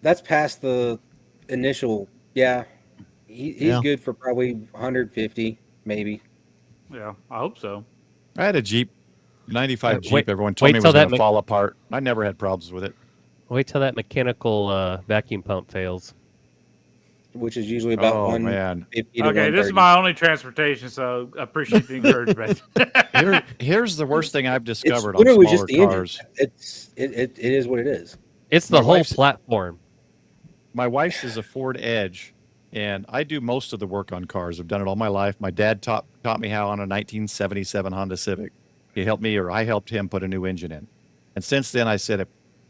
That's past the initial. Yeah, he's Yeah. good for probably 150, maybe. Yeah, I hope so. I had a Jeep, 95 Wait, Jeep. Everyone told wait me it till was going that to fall apart. I never had problems with it. wait till that mechanical vacuum pump fails. Which is usually about Oh, man. 150 to Okay, this is 130. my only transportation, so I appreciate the encouragement. Here's the worst thing I've It's discovered on literally smaller just the engine. cars. It is what it is. It's My the whole wife's platform. my wife's is a Ford Edge, and I do most of the work on cars. I've done it all my life. My dad taught me how on a 1977 Honda Civic. He helped me, or I helped him put a new engine in. And since then, I said,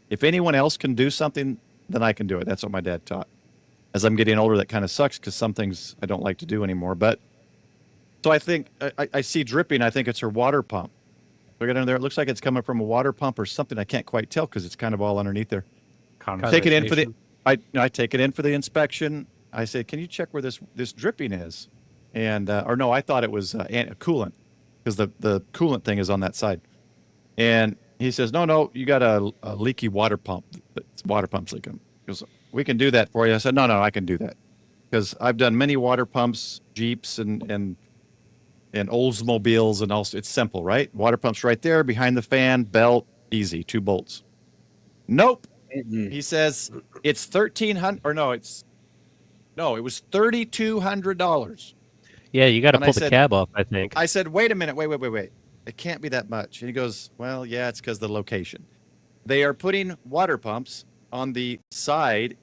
if anyone else can do something, then I can do it. That's what my dad taught. As I'm getting older, that kind of sucks because some things I don't like to do anymore. But so I think I see dripping. I think it's her water pump. We got in there. It looks like it's coming from a water pump or something. I can't quite tell because it's kind of all underneath there. Take it in for the. I take it in for the inspection. I say, can you check where this dripping is? And or no, I thought it was coolant because the coolant thing is on that side. And he says, no, you got a leaky water pump. Water pump's leaking. He goes, we can do that for you. I said, no, I can do that because I've done many water pumps, Jeeps, and Oldsmobiles, and also it's simple, right? Water pump's right there behind the fan, belt, easy, 2 bolts. Nope. He says it's $1,300, or it was $3,200. Yeah, you got to And I pull the said- cab off, I think. I said, wait a minute, wait. It can't be that much. And he goes, well, yeah, it's because of the location. They are putting water pumps on the side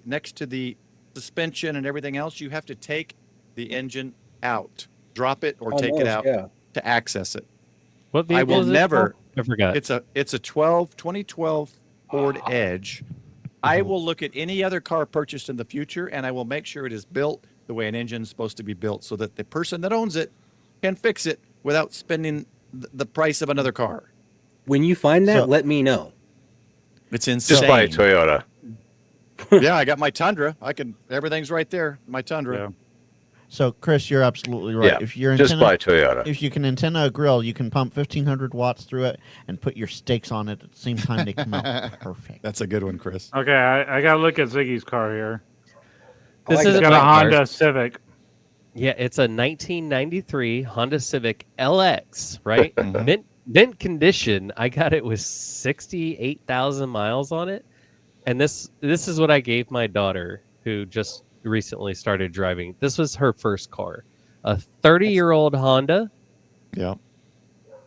next to the suspension and everything else. You have to take the engine out, drop it, or take it out to access it. What I vehicle will is it never. for? I forgot. It's a 2012 Ford Edge. I will look at any other car purchased in the future, and I will make sure it is built the way an engine is supposed to be built, so that the person that owns it can fix it without spending the price of another car. When you find that, let me know. It's insane. Just buy a Toyota. Yeah, I got my Tundra. Everything's right there. My Tundra. Yeah. So, Chris, you're absolutely right. Yeah, If your just antenna, buy a Toyota. if you can antenna a grill, you can pump 1,500 watts through it and put your steaks on it at the same time. They come out perfect. That's a good one, Chris. Okay, I got to look at Ziggy's car here. This He's is got a Honda Civic. Yeah, it's a 1993 Honda Civic LX, right? mint condition. I got it with 68,000 miles on it, and this is what I gave my daughter, who just recently started driving. This was her first car, a 30-year-old Honda. Yeah.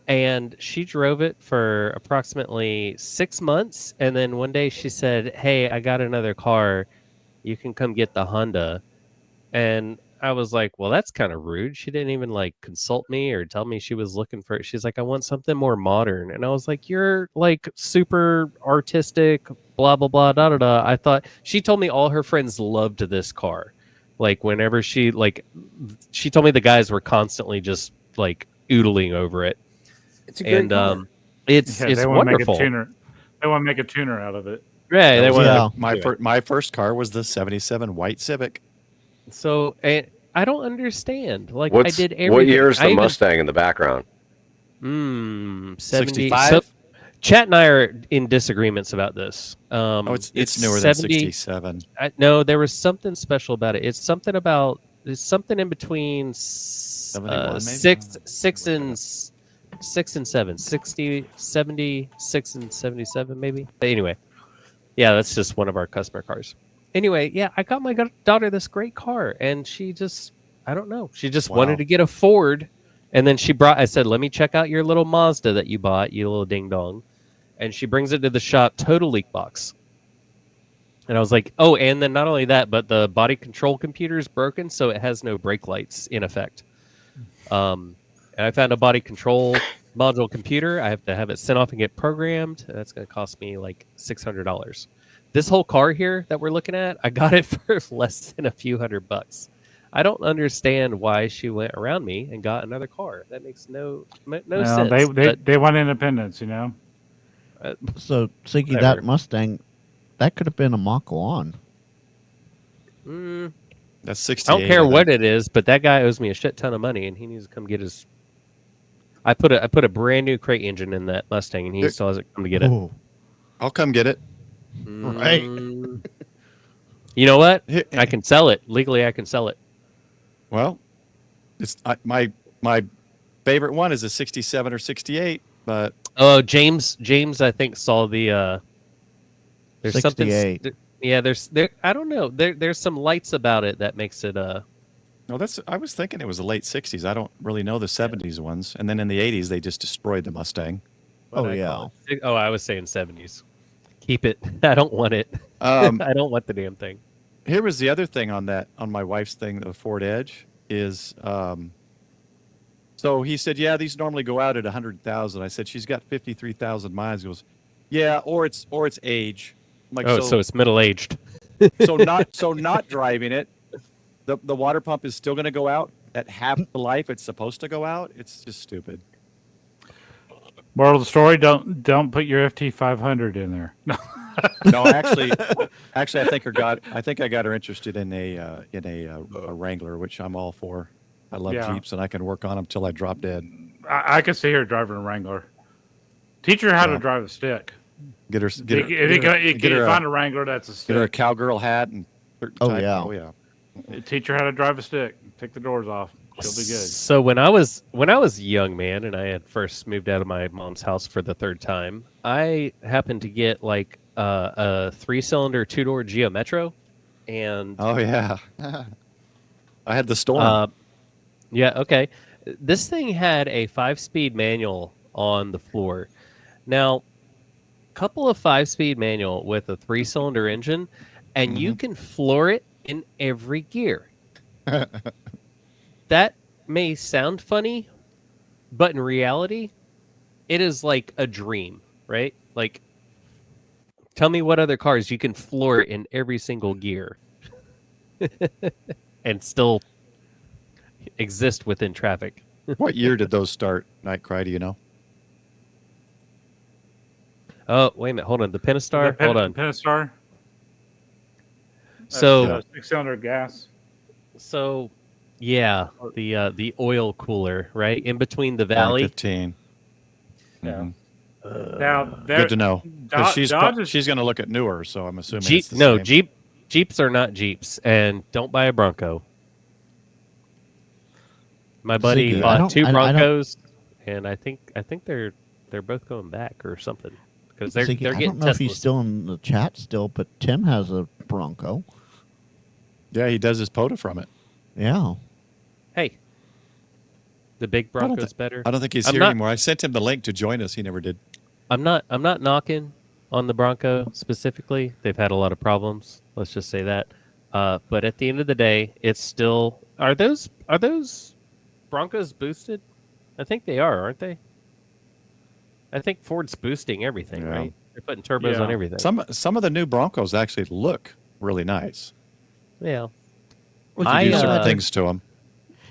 And she drove it for approximately 6 months, and then one day she said, "Hey, I got another car. You can come get the Honda." And I was like, well, that's kind of rude. She didn't even like consult me or tell me she was looking for it. She's like, I want something more modern. And I was like, you're like super artistic, blah, blah, blah, da, da, da. I thought she told me all her friends loved this car. Like whenever she told me the guys were constantly just like oodling over it. It's a great car. It's they want wonderful. to make a tuner. They want to make a tuner out of it. Yeah, they want my first car was the 77 white Civic. So I don't understand. Like I did everything. What year is the Mustang in the background? 70. 65? So, Chat and I are in disagreements about this. It's newer than 67. No, there was something special about it. It's something in between 6 and 7. 60, 76 and 77 maybe. But anyway, yeah, that's just one of our customer cars. Anyway, yeah, I got my daughter this great car, and she just, I don't know, she just wanted to get a Ford, and then I said, let me check out your little Mazda that you bought, you little ding dong, and she brings it to the shop, total leak box. And I was like, oh, and then not only that, but the body control computer is broken, so it has no brake lights in effect. And I found a body control module computer. I have to have it sent off and get programmed. That's going to cost me like $600. This whole car here that we're looking at, I got it for less than a few $100. I don't understand why she went around me and got another car. That makes no sense. They want independence, you know. So, Siggy, that Mustang, that could have been a Mach 1. That's 68. I don't care what it is, but that guy owes me a shit ton of money, and he needs to come get his. I put a brand new crate engine in that Mustang, and he still hasn't come to get it. I'll come get it. Right. You know what? Here- I can sell it legally. I can sell it. Well, it's my favorite one is a 67 or 68, but Oh, James, I think saw the. There's 68. something. Yeah, there. I don't know. There's some lights about it that makes it. no, I was thinking it was the late 60s. I don't really know the 70s ones. And then in the 80s, they just destroyed the Mustang. Oh, what'd I yeah. call it? Oh, I was saying 70s. Keep it. I don't want it. Um, I don't want the damn thing. Here was the other thing on my wife's thing, the Ford Edge, is so he said, yeah, these normally go out at 100,000. I said, she's got 53,000 miles. He goes, yeah, or it's age. I'm like, Oh, so it's middle aged. so not driving it, the water pump is still going to go out at half the life it's supposed to go out. It's just stupid. Moral of the story: don't put your FT500 in there. No. No, actually, I think I got her interested in a Wrangler, which I'm all for. I love Yeah. Jeeps, and I can work on them till I drop dead. I can see her driving a Wrangler. Teach her how Yeah. to drive a stick. Get her, If you find a Wrangler, that's a get her a stick. cowgirl hat and certain Oh, type- yeah. oh yeah. Teach her how to drive a stick. Take the doors off. She'll be good. So when I was a young man and I had first moved out of my mom's house for the third time, I happened to get like a 3-cylinder 2-door Geo Metro, and Oh yeah. I had the Storm. yeah, okay. This thing had a 5-speed manual on the floor. Now, couple of 5-speed manual with a 3-cylinder engine, and you can floor it in every gear. That may sound funny, but in reality, it is like a dream, right? Like, tell me what other cars you can floor it in every single gear and still exist within traffic. What year did those start, Nightcry? Do you know? Oh, wait a minute. Hold on. The Pentastar? Hold on. Pentastar. So, 6-cylinder gas. so yeah, the oil cooler, right? In between the valley. 15. Yeah. Mhm. Now, Good to know. 'Cause Dodge is- she's going to look at newer, so I'm assuming Jeep, it's the no, same. Jeeps are not Jeeps, and don't buy a Bronco. My buddy Ziggy, I bought don't- 2 I don't- Broncos, and I think they're both going back or something because they're Ziggy, I getting don't know if he's Teslas. still in the chat still, but Tim has a Bronco. Yeah, he does his POTA from it. Yeah. Hey, the big don't Bronco's thi- better. I don't think he's I'm here not- anymore. I sent him the link to join us. He never did. I'm not knocking on the Bronco specifically. They've had a lot of problems. Let's just say that. But at the end of the day, it's still are those Broncos boosted? I think they are, aren't they? I think Ford's boosting everything, Yeah. right? They're putting turbos Yeah. on everything. Some of the new Broncos actually look really nice. Yeah. We I, can do certain uh, things to them.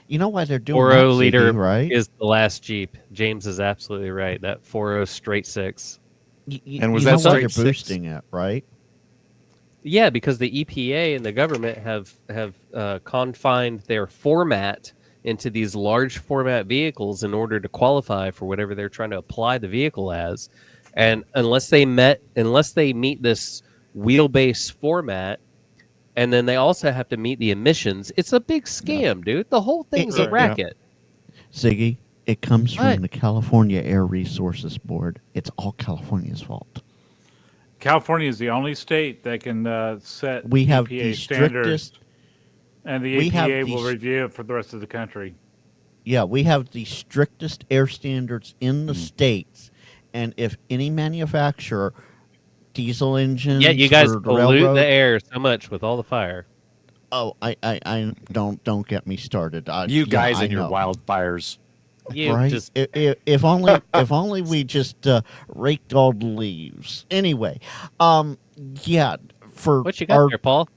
You know why they're doing 4.0 that, liter Ziggy, right? is the last Jeep. James is absolutely right. That 4.0 straight 6. And was you that know why they're straight six? boosting it, right? Yeah, because the EPA and the government have confined their format into these large format vehicles in order to qualify for whatever they're trying to apply the vehicle as, and unless they meet this wheelbase format, and then they also have to meet the emissions. It's a big scam, dude. The whole thing's a Yeah. racket. Ziggy, it comes What? from the California Air Resources Board. It's all California's fault. California is the only state that can set We have EPA the standards, strictest. and the we have EPA will the- review it for the rest of the country. Yeah, we have the strictest air standards in Hmm. the states, and if any manufacturer, diesel engines, Yeah, you guys for the pollute railroad, the air so much with all the fire. oh, I don't get me started. You guys I and your know. wildfires. You Right? just If only if only we just raked all the leaves. Anyway, yeah. For what you got our, there, Paul?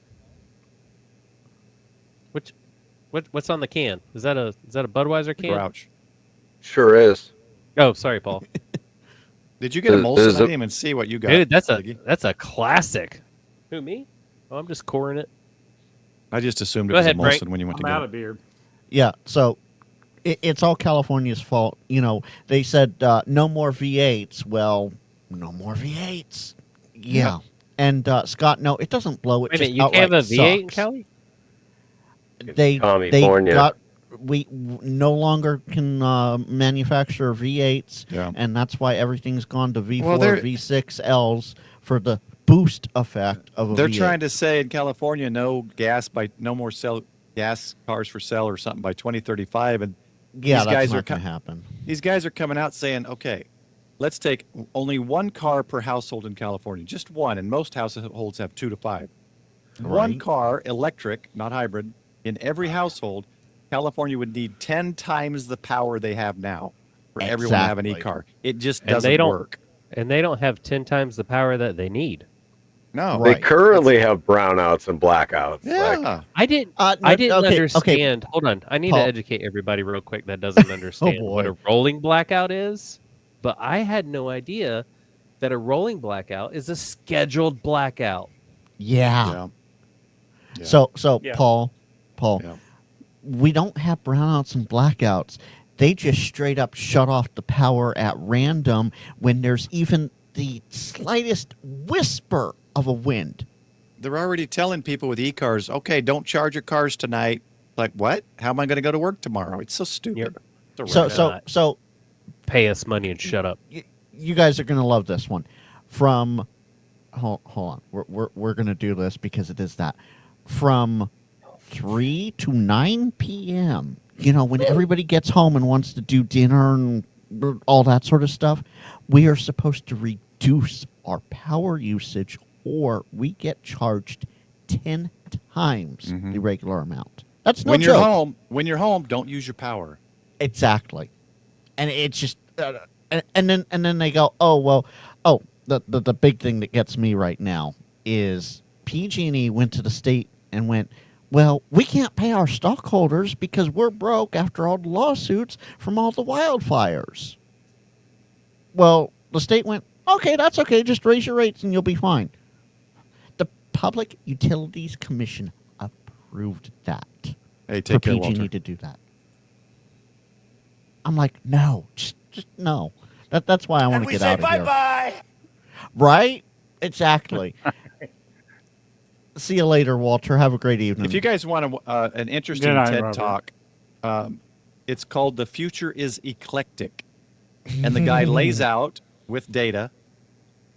What's on the can? Is that a Budweiser can? Grouch. Sure is. Oh, sorry, Paul. Did you get a Is Molson? I it- didn't even see what you got. Dude, that's Ziggy. a classic. Who, me? Oh, I'm just coring it. I just assumed it Go was ahead, a Frank. Molson when you went I'm to out get of beer. yeah, so it's all California's fault. You know, they said no more V8s. Well, no more V8s. Yeah. And Scott, no, it doesn't blow. It Wait a just minute, you can't have a outright V8 in sucks. Cali? They California. got we no longer can manufacture V8s, Yeah. and that's why everything's gone to V4, Well, they're- V6Ls for the boost effect of a They're V8. trying to say in California, no more gas cars for sale or something by 2035, and yeah, these that's guys not are going to happen. these guys are coming out saying, okay, let's take only one car per household in California, just one, and most households have 2 to 5. One Right. car, electric, not hybrid, in every household. California would need 10 times the power they have now for everyone to have an Exactly. e-car. It just And doesn't they don't- work. And they don't have 10 times the power that they need. No. They Right. currently have brownouts and blackouts. Yeah. Like, I didn't No, I didn't okay, understand. Hold on. I need Paul. to educate everybody real quick that doesn't understand what boy. a rolling blackout is. But I had no idea that a rolling blackout is a scheduled blackout. Yeah. Yeah. Yeah. So Yeah. Paul, Yeah. we don't have brownouts and blackouts. They just straight up shut off the power at random when there's even the slightest whisper of a wind. They're already telling people with e-cars, okay, don't charge your cars tonight. Like, what? How am I going to go to work tomorrow? It's so stupid. Yep. It's a So wreck. so Pay us money and shut up. you guys are gonna love this one. From hold on, we're gonna do this because it is that from 3 to 9 p.m. You know, when everybody gets home and wants to do dinner and all that sort of stuff, we are supposed to reduce our power usage, or we get charged 10 times Mhm. the regular amount. That's no when joke. you're home, don't use your power. Exactly, and it's just, and then they go, oh well, oh the big thing that gets me right now is PG&E went to the state and went, well, we can't pay our stockholders because we're broke after all the lawsuits from all the wildfires. Well, the state went, okay, that's okay, just raise your rates and you'll be fine. The Public Utilities Commission approved that. Hey, For take care, PG&E Walter. to do that. I'm like, no, just no. That's why I want to get out of here. bye. Right? Exactly. See you later, Walter. Have a great evening. If you guys want an interesting Good night, TED Robert. Talk, it's called "The Future is Eclectic," and the guy lays out with data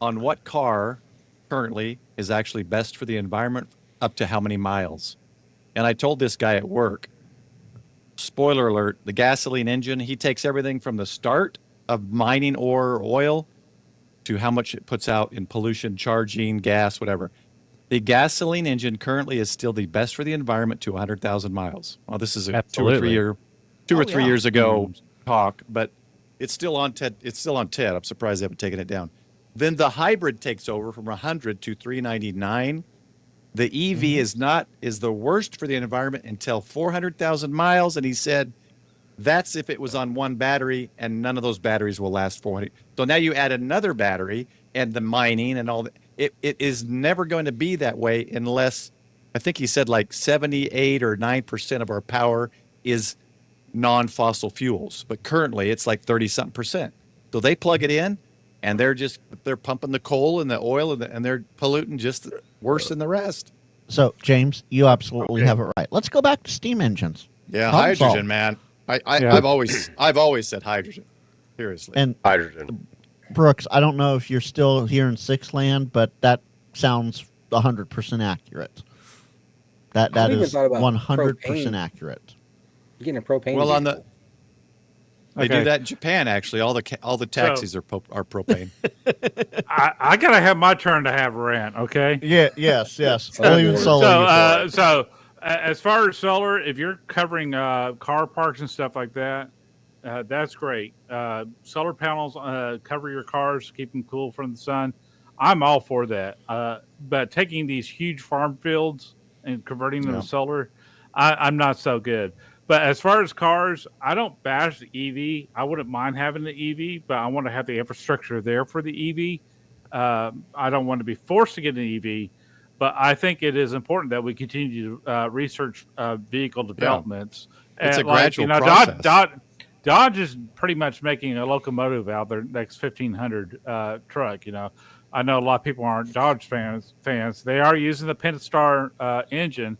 on what car currently is actually best for the environment, up to how many miles. And I told this guy at work, spoiler alert, the gasoline engine, he takes everything from the start of mining ore or oil to how much it puts out in pollution, charging, gas, whatever. The gasoline engine currently is still the best for the environment to 100,000 miles. Well, this is a Absolutely. two or Oh, three yeah. years ago talk, but it's still on TED. It's still on TED. I'm surprised they haven't taken it down. Then the hybrid takes over from 100 to 399. The EV is the worst for the environment until 400,000 miles, and he said that's if it was on one battery, and none of those batteries will last 400. So now you add another battery and the mining and all that. It is never going to be that way unless, I think he said like 78 or 9% of our power is non-fossil fuels. But currently it's like 30-something percent. So they plug it in and they're pumping the coal and the oil and they're polluting just worse than the rest. So, James, you absolutely have it right. Let's go back to steam engines. Yeah, Problem hydrogen, solved. man. Yeah. I've always said hydrogen. Seriously. And hydrogen. Brooks, I don't know if you're still here in Six Land, but that sounds 100% accurate. That I even is thought about 100% propane. accurate. Getting a propane. Well, on vehicle. They Okay. do that in Japan. Actually, all the taxis are propane. I gotta have my turn to have a rant, okay? Yeah, yes. Oh, Believe in Lord. solar. So as far as solar, if you're covering car parks and stuff like that, that's great. Solar panels cover your cars, keep them cool from the sun. I'm all for that. But taking these huge farm fields and converting them to solar, I'm not so good. But as far as cars, I don't bash the EV. I wouldn't mind having the EV, but I want to have the infrastructure there for the EV. I don't want to be forced to get an EV, but I think it is important that we continue to research vehicle developments. It's a And, like, gradual process. Dodge is pretty much making a locomotive out their next 1500 truck. I know a lot of people aren't Dodge fans. They are using the Pentastar engine,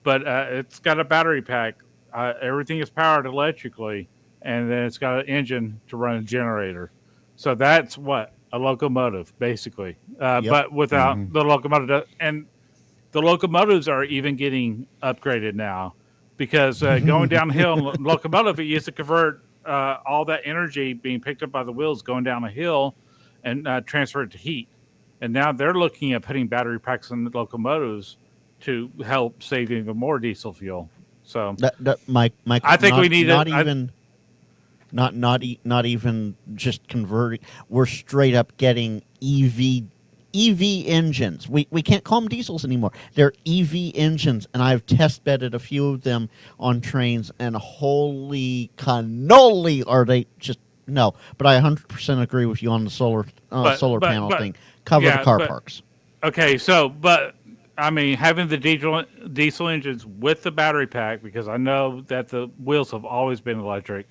but it's got a battery pack. Everything is powered electrically, and then it's got an engine to run a generator. So that's what a locomotive, basically. But without the locomotive, and the locomotives are even getting upgraded now, because going downhill in locomotive, it used to convert all that energy being picked up by the wheels going down a hill and transfer it to heat. And now they're looking at putting battery packs in the locomotives to help save even more diesel fuel. So Mike, I think we need not even just converting. We're straight up getting EV engines. We can't call them diesels anymore. They're EV engines, and I've test bedded a few of them on trains, and holy cannoli, are they just no. But I 100% agree with you on the solar panel thing. Cover the car parks. Okay, but I mean, having the diesel engines with the battery pack, because I know that the wheels have always been electric.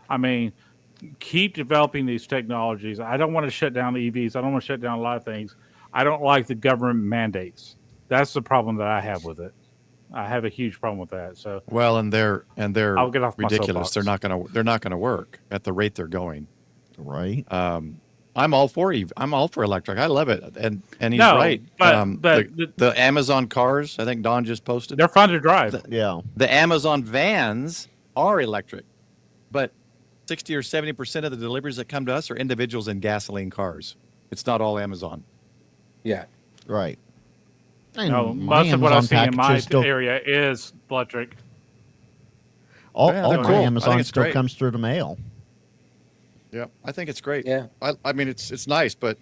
I mean, keep developing these technologies. I don't want to shut down the EVs. I don't want to shut down a lot of things. I don't like the government mandates. That's the problem that I have with it. I have a huge problem with that. So well, and they're I'll get off my ridiculous. soapbox. They're not gonna work at the rate they're going. Right. I'm all for electric. I love it, and he's No, right. but The Amazon cars, I think Don just posted. they're fun to drive. The Amazon vans are electric, but 60 or 70% of the deliveries that come to us are individuals in gasoline cars. It's not all Amazon. Yeah. Right. No, And my most of what I Amazon see in my packages still, area is electric. all Yeah, my they're cool. I think Amazon it's still great. comes through the mail. Yeah, I think it's great. Yeah. I mean, it's nice, but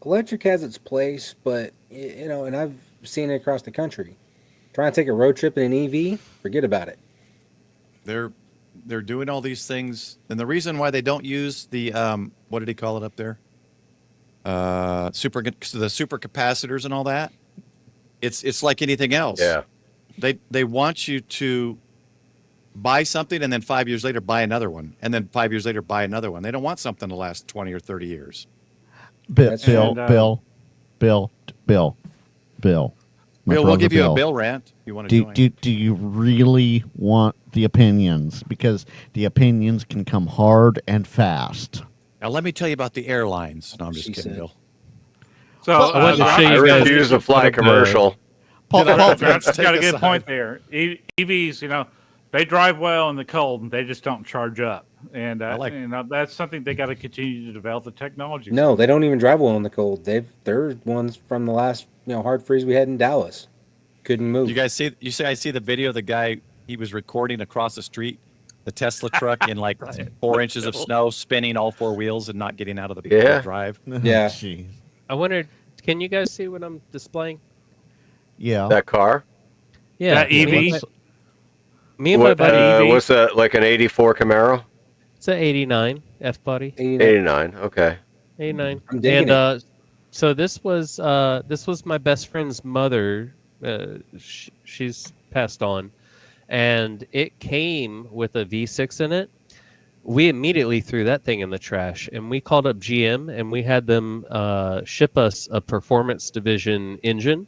Electric has its place, but and I've seen it across the country. Trying to take a road trip in an EV, forget about it. they're doing all these things, and the reason why they don't use the what did he call it up there? The super capacitors and all that. It's like anything else. Yeah. They want you to buy something and then 5 years later buy another one, and then 5 years later buy another one. They don't want something to last 20 or 30 years. That's- Bill, And, Bill. My Bill, we'll brother give you Bill. a bill rant if you want to join. Do you really want the opinions? Because the opinions can come hard and fast. Now let me tell you about the airlines. No, I'm just She kidding, said. Bill. So I wanted to show I you guys refuse to fly one of the- commercial. Paul, That's Take got a us good out. point there. EVs, they drive well in the cold, and they just don't charge up. And that's something they got to continue to develop the technology. No, they don't even drive well in the cold. They're ones from the last hard freeze we had in Dallas. Couldn't move. You guys see? I see the video of the guy. He was recording across the street, the Tesla truck in like 4 inches of snow, spinning all four wheels and not getting out of the Yeah. drive. Yeah. Jeez. I wondered, can you guys see what I'm displaying? Yeah. That car? Yeah, That EV? Me and my buddy. EV? What's that, like an 84 Camaro? It's an 89 F body. 89. Okay. 89. I'm digging And so this was my best friend's mother. She's passed on, and it came with a V6 in it. We immediately threw that thing in the trash, and we called up GM, and we had them ship us a Performance Division engine.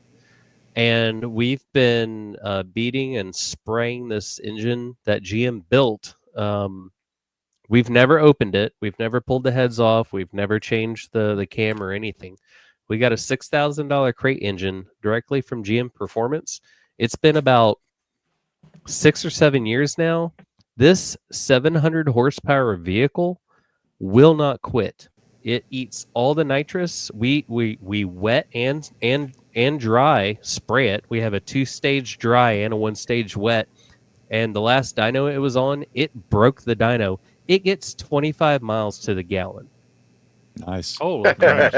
And we've been beating and spraying this engine that GM built. We've never opened it. We've never pulled the heads off. We've never changed the cam or anything. We got a $6,000 crate engine directly from GM Performance. It's been about 6 or 7 years now. This 700 horsepower vehicle will not quit. It eats all the nitrous. We wet and dry spray it. We have a 2-stage dry and a 1-stage wet. And the last dyno it was on, it broke the dyno. It gets 25 miles to the gallon. Nice. Oh, crap.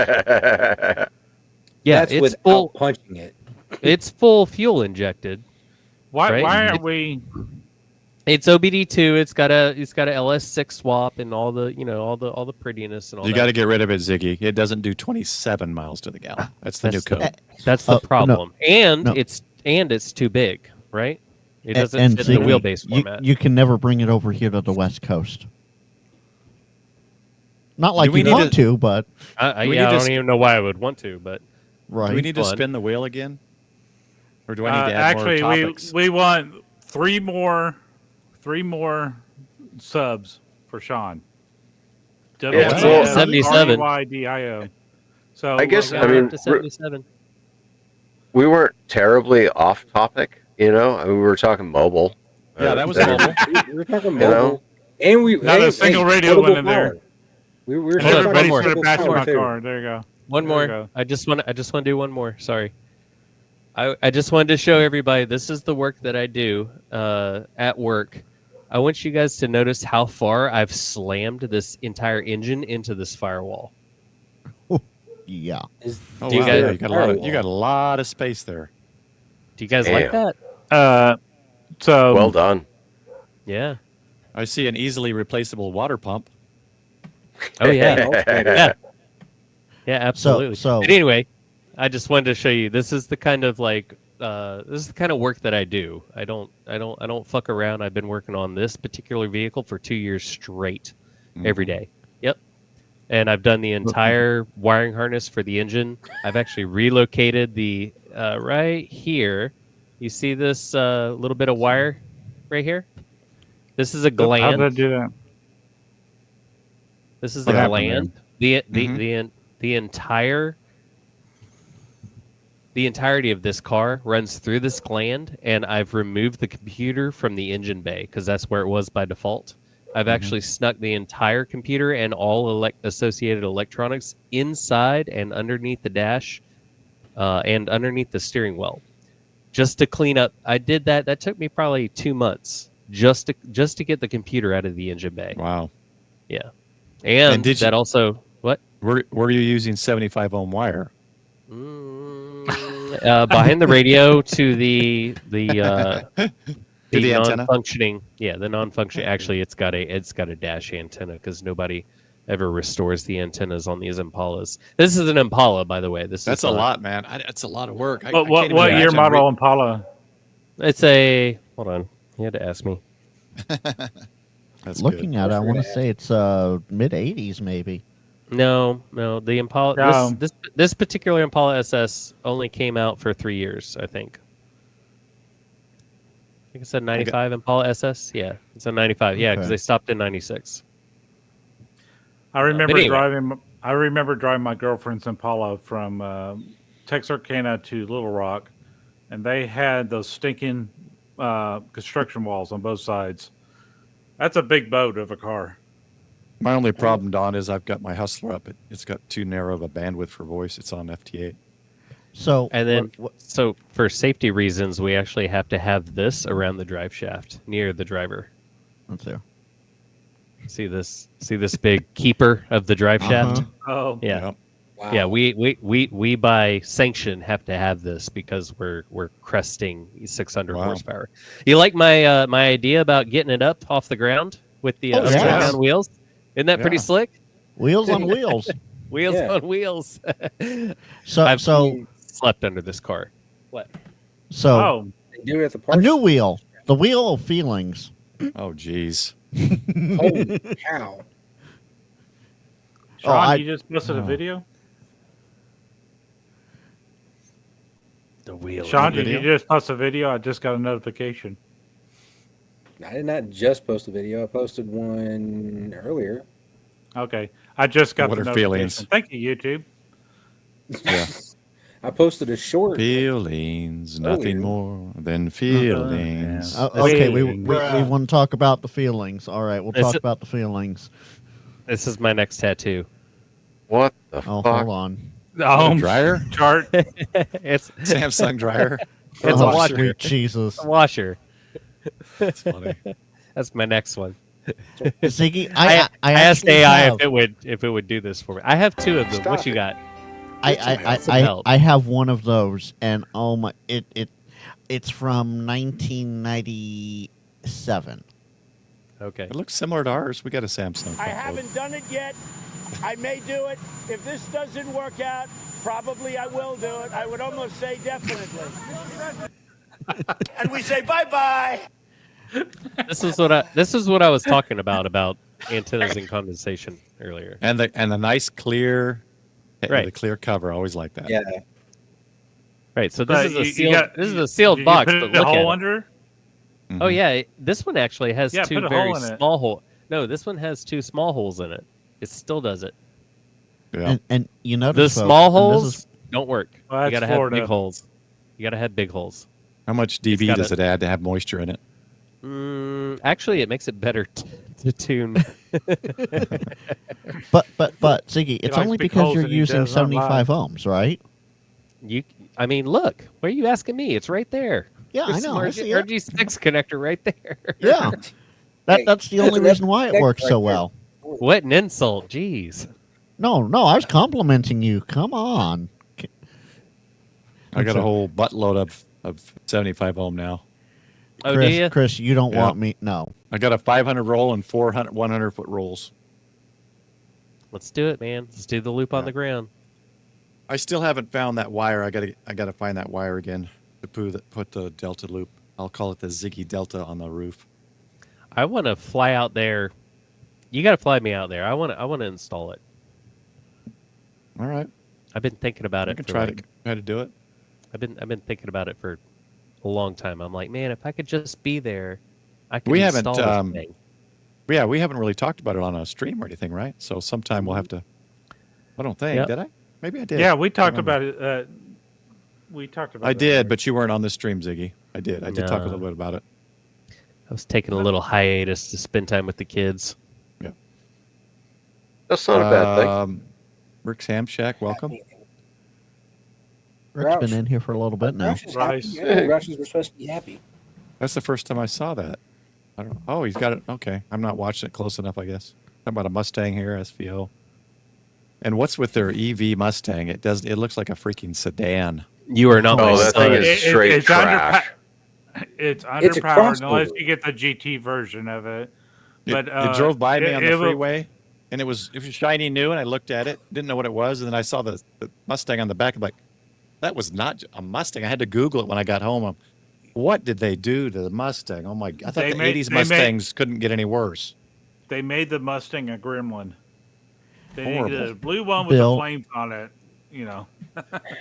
Yeah, That's it's without full. punching it. It's full fuel injected. Why Right? aren't we? It's OBD2. It's got a LS6 swap and all the all the prettiness and all You that. got to get rid of it, Ziggy. It doesn't do 27 miles to the gallon. That's the new code. That's the no. problem. And No. it's too big, right? It doesn't And fit the Ziggy, wheelbase format. You can never bring it over here to the West Coast. Not like Do we you need want to- to, but I we don't need to even know why I would want to, but right. Do we need to Fun. spin the wheel again? Or do I need to add Actually, more topics? we want three more subs for Sean. Yeah, so- 77. WYDIO. So I guess, got I it mean, up to 77. we weren't terribly off topic, you know? I mean, we were talking mobile. Yeah, that was better- mobile. We were talking You know? mobile, and we Not a single radio portable went in there. power. We were and Hold on, everybody one more. started bashing power, my too. car. There you go. One There we more. go. I just want to do one more. Sorry. I just wanted to show everybody this is the work that I do at work. I want you guys to notice how far I've slammed this entire engine into this firewall. Yeah. Oh, Do you wow, guys- yeah, you got a lot of space there. Do you guys like Damn. that? So Well done. Yeah. I see an easily replaceable water pump. Oh yeah. Yeah. Yeah, absolutely. so- But anyway, I just wanted to show you this is the kind of like this is the kind of work that I do. I don't fuck around. I've been working on this particular vehicle for 2 years straight every day. Yep. And I've done the entire wiring harness for the engine. I've actually relocated the right here. You see this little bit of wire right here? This is a how did gland. I do that? This is What the happened gland. The entirety of this car runs through this gland, and I've removed the computer from the engine bay because that's where it was by default. I've actually snuck the entire computer and all associated electronics inside and underneath the dash and underneath the steering wheel, just to clean up. I did that. That took me probably 2 months just to get the computer out of the engine bay. Wow. Yeah, and did you- that also what? Were you using 75 ohm wire? Behind the radio to the To the antenna? non-functioning, the non-functioning. Actually, it's got a dash antenna because nobody ever restores the antennas on these Impalas. This is an Impala, by the way. That's a lot, man. That's a lot of work. What year model Impala? It's a. Hold on, you had to ask me. That's Looking good. at it, I want to say it's mid 80s maybe. No, the Impala. No. This particular Impala SS only came out for 3 years, I think. I think it's a 95 Impala SS. Yeah, it's a 95. Yeah, because Okay. they stopped in 96. I remember anyway. driving. I remember driving my girlfriend's Impala from Texarkana to Little Rock, and they had those stinking construction walls on both sides. That's a big boat of a car. My only problem, Don, is I've got my Hustler up. It's got too narrow of a bandwidth for voice. It's on FT8. So And then, what- so for safety reasons, we actually have to have this around the drive shaft near the driver. let's see. See this big keeper of the drive shaft? Oh, Yeah. Yep. Wow. Yeah, we by sanction have to have this because we're cresting 600 Wow. horsepower. You like my my idea about getting it up off the ground with the Oh, upside yes. down wheels? Isn't that pretty Yeah. slick? Wheels on wheels. Wheels Yeah. on wheels. So I've so slept under this car. What? so oh, They do it at the a park. new wheel. The wheel of feelings. Oh, geez. Holy cow! Sean, I- you just posted a video. The wheel. Sean, did video? you just post a video? I just got a notification. I did not just post a video. I posted one earlier. Okay, I just got What the are notification. feelings? Thank you, YouTube. Yeah. I posted a short. Feelings, nothing Earlier. more than feelings. yeah. Okay, we Feelings. want to talk about the feelings. All right, we'll Is talk it- about the feelings. This is my next tattoo. What the Oh, fuck? hold on. The home dryer? chart. it's Samsung dryer? It's a Oh, washer. sweet Jesus. a washer. That's funny. That's my next one. Ziggy, I asked actually AI have- if it would do this for me. I have two of them. What you got? Some help. I have one of those, and oh my, it's from 1997. Okay. It looks similar to ours. We got a Samsung. I phone. haven't done it yet. I may do it. If this doesn't work out, probably I will do it. I would almost say definitely. And we say bye-bye. This is what I was talking about antennas and condensation earlier. And the nice clear, Right. the clear cover. I always like that. Yeah. Right. So But this is a you sealed. got- This is a sealed Did you box. put But a look at hole it. under? Oh yeah, this one actually has Yeah, two put a very hole in it. small holes. No, this one has two small holes in it. It still does it. Yeah. And you The notice folks, small and holes This is, don't work. Well, You that's gotta have Florida. big holes. You gotta have big holes. How much dB got does a- it add to have moisture in it? Actually, it makes it better to tune. but Ziggy, it's likes only big because holes you're and he using does not lie. 75 ohms, right? I mean, look. Why are you asking me? It's right there. Yeah, I There's know. some I see it. RG6 connector right there. Yeah. Hey, That's the that's only a reason why it connector works so right there. well. What an insult. Jeez. No, I was complimenting you. Come on. I got So- a whole buttload of 75 ohm now. Oh, do you? Chris, you don't Yeah. want me. No. I got a 500 roll and 400 100 foot rolls. Let's do it, man. Let's do the loop on Yeah. the ground. I still haven't found that wire. I gotta find that wire again to put the delta loop. I'll call it the Ziggy Delta on the roof. I want to fly out there. You got to fly me out there. I want to install it. All right, I've been thinking about I it. can For try like, to do it. I've been thinking about it for a long time. I'm like, man, if I could just be there, I could We haven't, install this thing. Yeah, we haven't really talked about it on a stream or anything, right? So sometime we'll have to. I don't think Yep. did I? Maybe I did. Yeah, we talked remember. about it. We talked about I it. did, but you weren't on the stream, Ziggy. I did. I did talk a No. little bit about it. I was taking a little hiatus to spend time with the kids. That's not a bad thing. Rick Samshak, welcome. Rick's been Roush. in here for a little bit now. Roush is happy. Rice. Yeah, Roush were supposed to be happy. That's the first time I saw that. I don't know. Oh, he's got it. Okay, I'm not watching it close enough, I guess. Talking about a Mustang here, SVO. And what's with their EV Mustang? It looks like a freaking sedan. You are not my Oh, that thing son. is straight it's trash. It's It's a underpowered unless crossover. you get the GT version of it. But It drove by me on the it will- freeway, and it was shiny new, and I looked at it, didn't know what it was, and then I saw the Mustang on the back. I'm like, that was not a Mustang. I had to Google it when I got home. What did they do to the Mustang? Oh my! I thought They the made- '80s they made- Mustangs couldn't get any worse. They made the Mustang a gremlin. They Horrible. needed a blue one with Bill. the flames on it. You know.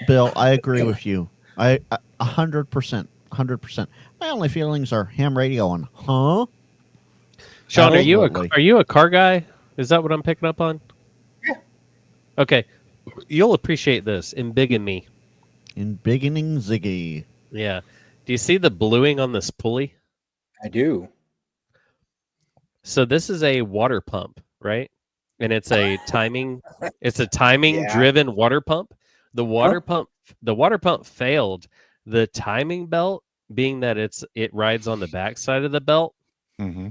Bill, I agree with you. I 100%. 100%. My only feelings are ham radio and huh? Sean, Absolutely. are you a car guy? Is that what I'm picking up on? Yeah. Okay. You'll appreciate this. Embiggen me. In beginning Ziggy. Yeah. Do you see the bluing on this pulley? I do. So this is a water pump, right? And it's a timing Yeah. driven water pump. The water pump failed. The timing belt, being that it rides on the back side of the belt, Mm-hmm.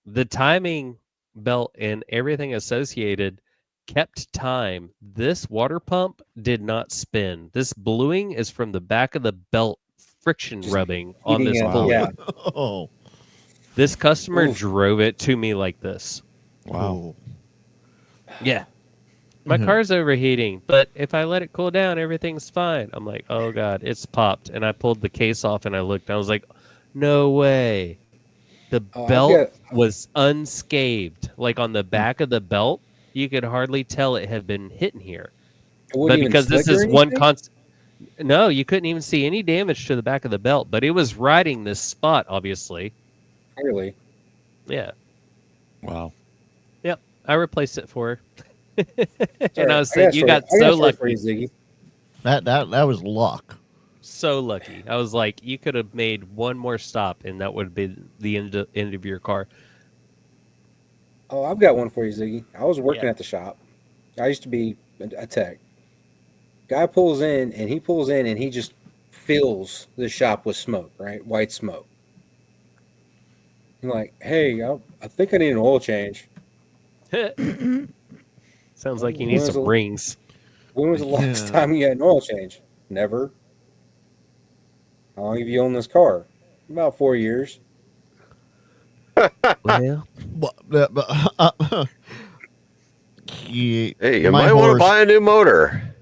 the timing belt and everything associated kept time. This water pump did not spin. This bluing is from the back of the belt friction Just rubbing on this Eating it, pulley. Yeah. Oh. This customer Oof. drove it to me like this. Wow. Yeah. My Mhm. car's overheating, but if I let it cool down, everything's fine. I'm like, oh God, it's popped. And I pulled the case off and I looked. I was like, no way. The Oh, I've belt got- was unscathed. Like on the back of the belt, you could hardly tell it had been hitting here. It wouldn't But even because this slick or is one anything? constant. No, you couldn't even see any damage to the back of the belt, but it was riding this spot, obviously. Really? Yeah. Wow. Yep. I replaced it for her. Sorry, And I was got saying, a you story- got I a so story for lucky. you, Ziggy. That was luck. So lucky. I was like, you could have made one more stop, and that would have been the end of your car. Oh, I've got one for you, Ziggy. I was working Yeah. at the shop. I used to be a tech. Guy pulls in, and he just fills the shop with smoke, right? White smoke. I'm like, hey, I think I need an oil change. Sounds like you When need was some the- rings. When was the last Yeah. time you had an oil change? Never. How long have you owned this car? About 4 years. Well, Yeah, Hey, you my might want horror- to buy a new motor.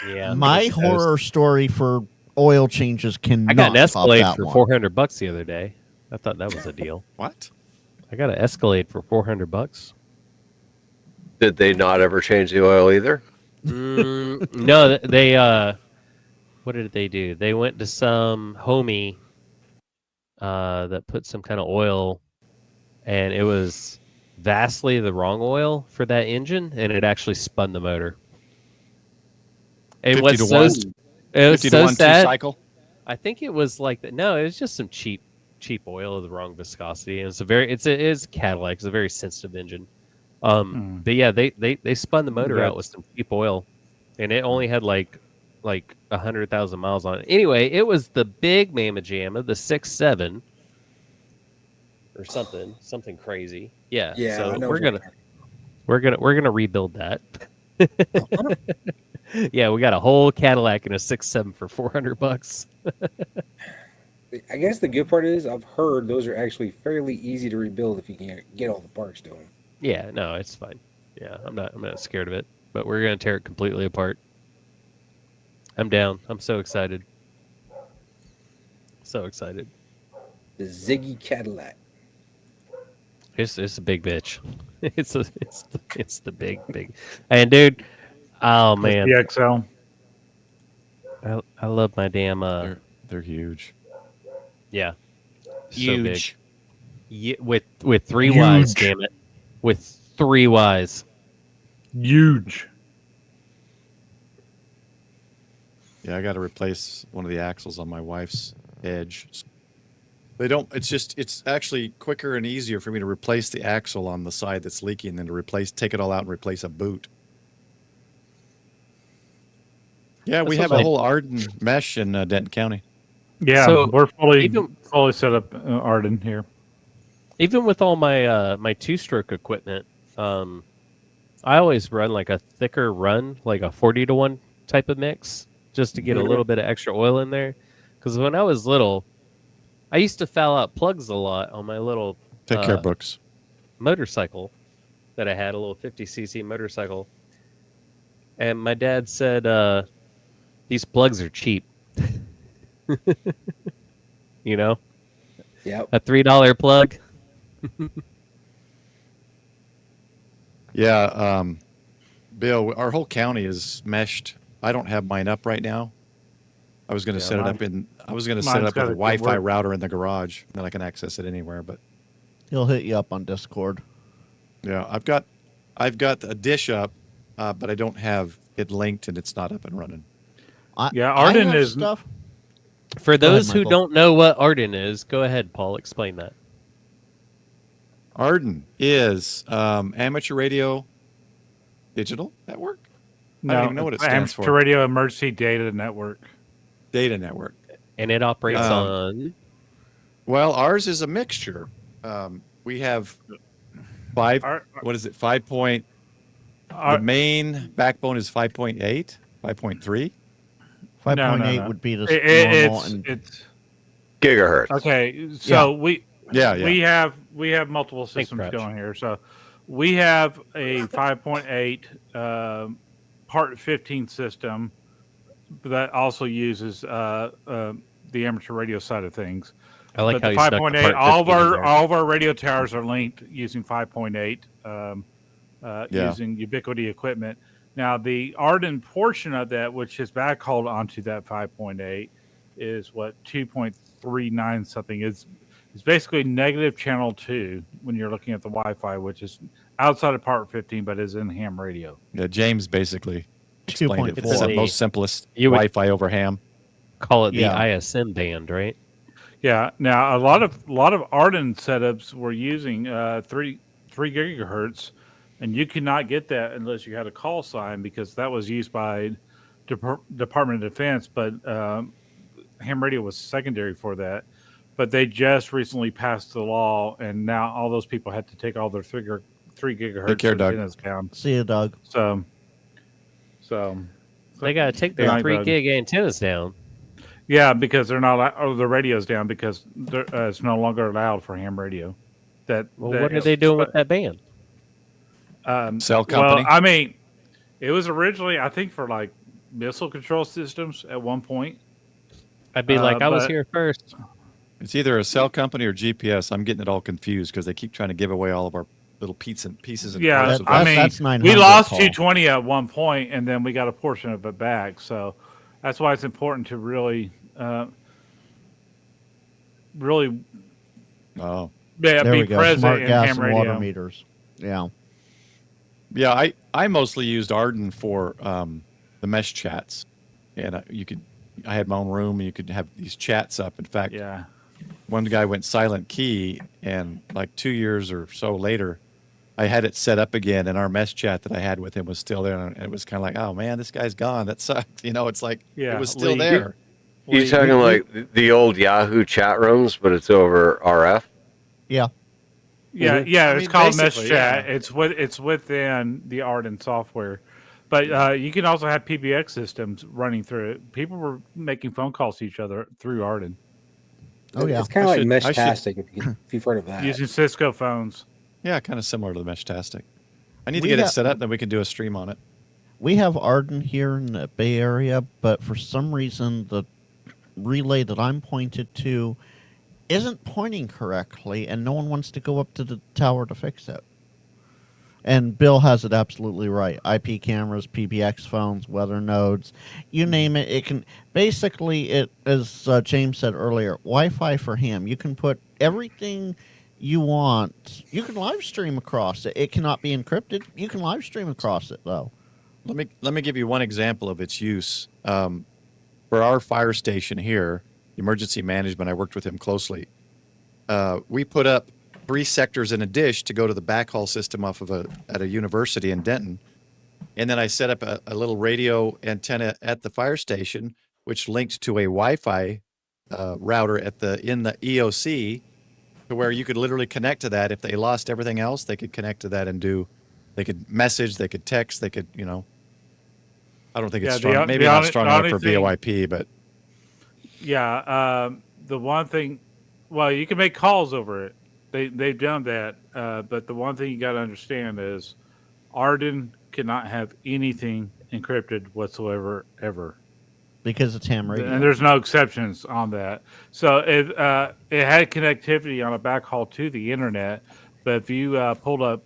yeah. My I horror story for oil changes cannot got an top Escalade that for one. $400 the other day. I thought that was a deal. What? I got an Escalade for $400. Did they not ever change the oil either? No, they what did they do? They went to some homie that put some kind of oil, and it was vastly the wrong oil for that engine, and it actually spun the motor. And 50 what's to so 1. it was 50 so to 1 sad. two-cycle. I think it was like that. No, it was just some cheap oil of the wrong viscosity, and it is Cadillac. It's a very sensitive engine. But yeah, they spun the motor out with some cheap oil, and it only had like 100,000 miles on it. Anyway, it was the big mamma jamma, the 6.7 or something crazy. Yeah. Yeah, So I know we're gonna rebuild that. Yeah, we got a whole Cadillac and a 6.7 for $400. I guess the good part is I've heard those are actually fairly easy to rebuild if you can get all the parts to them. Yeah, no, it's fine. Yeah, I'm not scared of it. But we're gonna tear it completely apart. I'm down. I'm so excited. So excited. The Ziggy Cadillac. It's a big bitch. It's the big. And dude, oh man, The XL. I love my damn They're huge. yeah. So Huge. big. With 3 Ys, damn it. With 3 Ys. Huge. Yeah, I got to replace one of the axles on my wife's Edge. It's actually quicker and easier for me to replace the axle on the side that's leaking than to take it all out and replace a boot. Yeah, we have a whole Arden mesh in Denton County. Yeah, So, we're fully even- set up Arden here. Even with all my my 2-stroke equipment, I always run like a thicker run, like a 40-to-1 type of mix, just to get a little bit of extra oil in there. Because when I was little, I used to foul out plugs a lot on my little Take care, Brooks. motorcycle that I had, a little 50cc motorcycle. And my dad said, these plugs are cheap. You know? Yep. A $3 plug. Yeah, Bill, our whole county is meshed. I don't have mine up right now. I was going to set it up with a Wi-Fi router in the garage, then I can access it anywhere. But He'll hit you up on Discord. yeah, I've got a dish up, but I don't have it linked and it's not up and running. Yeah, Arden I have is- stuff. For Go ahead, those who Michael. don't know what Arden is, go ahead, Paul. Explain that. Arden is Amateur Radio Digital Network? I don't even know what it stands Amateur for. Radio Emergency Data Network. Data Network. And it operates on... Well, ours is a mixture. We have 5. What is it? 5 point. The main backbone is 5.8, 5.3. 5.8 No. would be the normal. It's Gigahertz. okay. So we have multiple Thanks, systems Crouch. going here. So we have a 5.8 Part 15 system that also uses the amateur radio side of things. I like But how the you stuck the 5.8, part all 15 in there. of our radio towers are linked using 5.8, using Ubiquity equipment. Now the Arden portion of that, which is backhauled onto that 5.8, is what 2.39 something is. It's basically negative channel 2 when you're looking at the Wi-Fi, which is outside of Part 15, but is in ham radio. Yeah, James basically explained it. 2.4. It's the most simplest You would- Wi-Fi over ham. Call it the Yeah. ISM band, right? Yeah. Now a lot of Arden setups were using 3 gigahertz, and you could not get that unless you had a call sign because that was used by Department of Defense. But ham radio was secondary for that. But they just recently passed the law, and now all those people had to take all their 3 gigahertz Take care, Doug. antennas down. See you, Doug. So They got to take their Yeah, 3 Doug. gig antennas down. yeah, because they're not, or the radio's down because it's no longer allowed for ham radio. Well, what are they doing with that band? Cell company? Well, I mean, it was originally, I think, for like missile control systems at one point. I'd be like, I was but- here first. It's either a cell company or GPS. I'm getting it all confused because they keep trying to give away all of our little pieces and Yeah, parts of I this. mean, that's 900 we lost call. 220 at one point, and then we got a portion of it back. So that's why it's important to really, really Oh, be There we go. present Smart in gas ham and water radio. meters. Yeah. yeah. I mostly used Arden for the mesh chats, and I had my own room, and you could have these chats up. In fact, Yeah. one guy went silent key, and like 2 years or so later, I had it set up again, and our mess chat that I had with him was still there, and it was kind of like, oh man, this guy's gone. That sucked. It's like Yeah, it was still Lee. there. You talking like the old Yahoo chat rooms, but it's over RF? Yeah. Yeah, Mhm. yeah, I it's mean, called Mesh basically, Chat. yeah. It's within the Arden software, but you can also have PBX systems running through it. People were making phone calls to each other through Arden Oh, yeah. It's kind of like I should- Meshtastic, if you've heard of that. using Cisco phones. Yeah, kind of similar to the Meshtastic. I need to We get it got- set up, then we can do a stream on it. We have Arden here in the Bay Area, but for some reason the relay that I'm pointed to isn't pointing correctly, and no one wants to go up to the tower to fix it. And Bill has it absolutely right. IP cameras, PBX phones, weather nodes, you name it. It can basically, it as James said earlier, Wi-Fi for him. You can put everything you want. You can live stream across it. It cannot be encrypted. You can live stream across it though. Let me give you one example of its use. For our fire station here, emergency management, I worked with him closely. We put up 3 sectors in a dish to go to the backhaul system at a university in Denton, and then I set up a little radio antenna at the fire station, which linked to a Wi-Fi router in the EOC, to where you could literally connect to that. If they lost everything else, they could connect to that and they could message, they could text, they could, I don't think it's Yeah, strong, maybe the not only- strong the enough only for thing- VoIP, but Yeah, the one thing, well, you can make calls over it. They've done that, but the one thing you got to understand is Arden cannot have anything encrypted whatsoever ever. Because it's ham radio. And there's no exceptions on that. So it had connectivity on a backhaul to the internet, but if you pulled up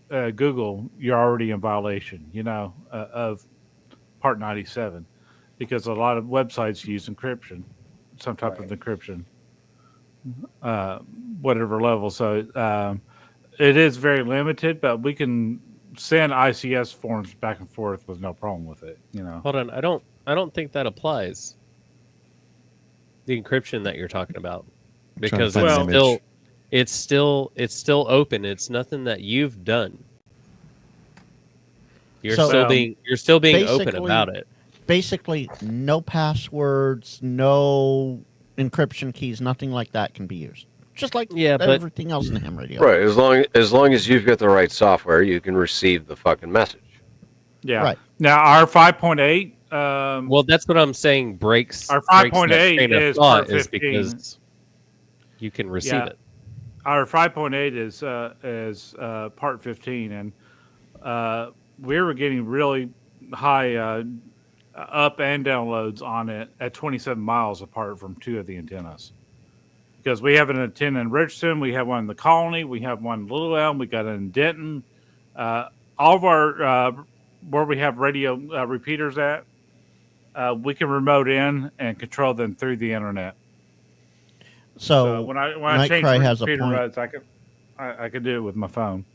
Google, you're already in violation, of Part 97, because a lot of websites use encryption, some type of encryption, whatever level. So it is very limited, but we can send ICS forms back and forth with no problem with it. Hold on, I don't think that applies. The encryption that you're talking about, because find the image. it's still open. It's nothing that you've done. You're So, still being open basically- about it. Basically, no passwords, no encryption keys, nothing like that can be used. Just like Yeah, but- everything else in the ham radio. Right. As long as you've got the right software, you can receive the fucking message. Yeah. Right. Now our 5.8. Well, that's what I'm saying. Breaks Our breaks that 5.8 train of is thought part 15. because you can receive Yeah. it. Our 5.8 is part 15, and we were getting really high up and downloads on it at 27 miles apart from 2 of the antennas. Because we have an antenna in Richardson, we have one in the Colony, we have one in Little Elm, we got it in Denton. All of our where we have radio repeaters at, we can remote in and control them through the internet. So when I change Nightcry has a repeater point. routes, I can do it with my phone.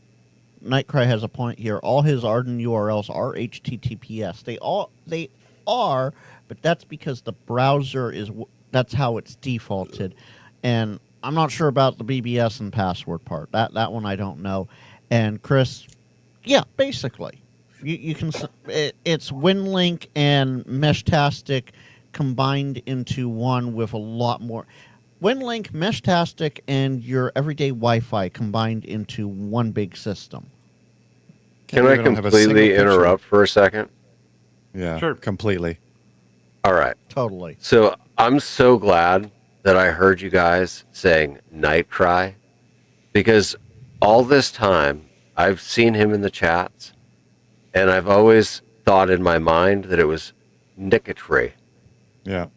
Nightcry has a point here. All his Arden URLs are HTTPS. They are, but that's because the browser that's how it's defaulted. And I'm not sure about the BBS and password part. That one I don't know. And Chris, yeah, basically, you can. It's WinLink and Meshtastic combined into one with a lot more. WinLink, Meshtastic, and your everyday Wi-Fi combined into one big system. Can I believe don't have a single completely picture. interrupt for a second? Yeah, Sure. completely. All right. Totally. So I'm so glad that I heard you guys saying night cry, because all this time I've seen him in the chats, and I've always thought in my mind that it was Nicketry. Yeah.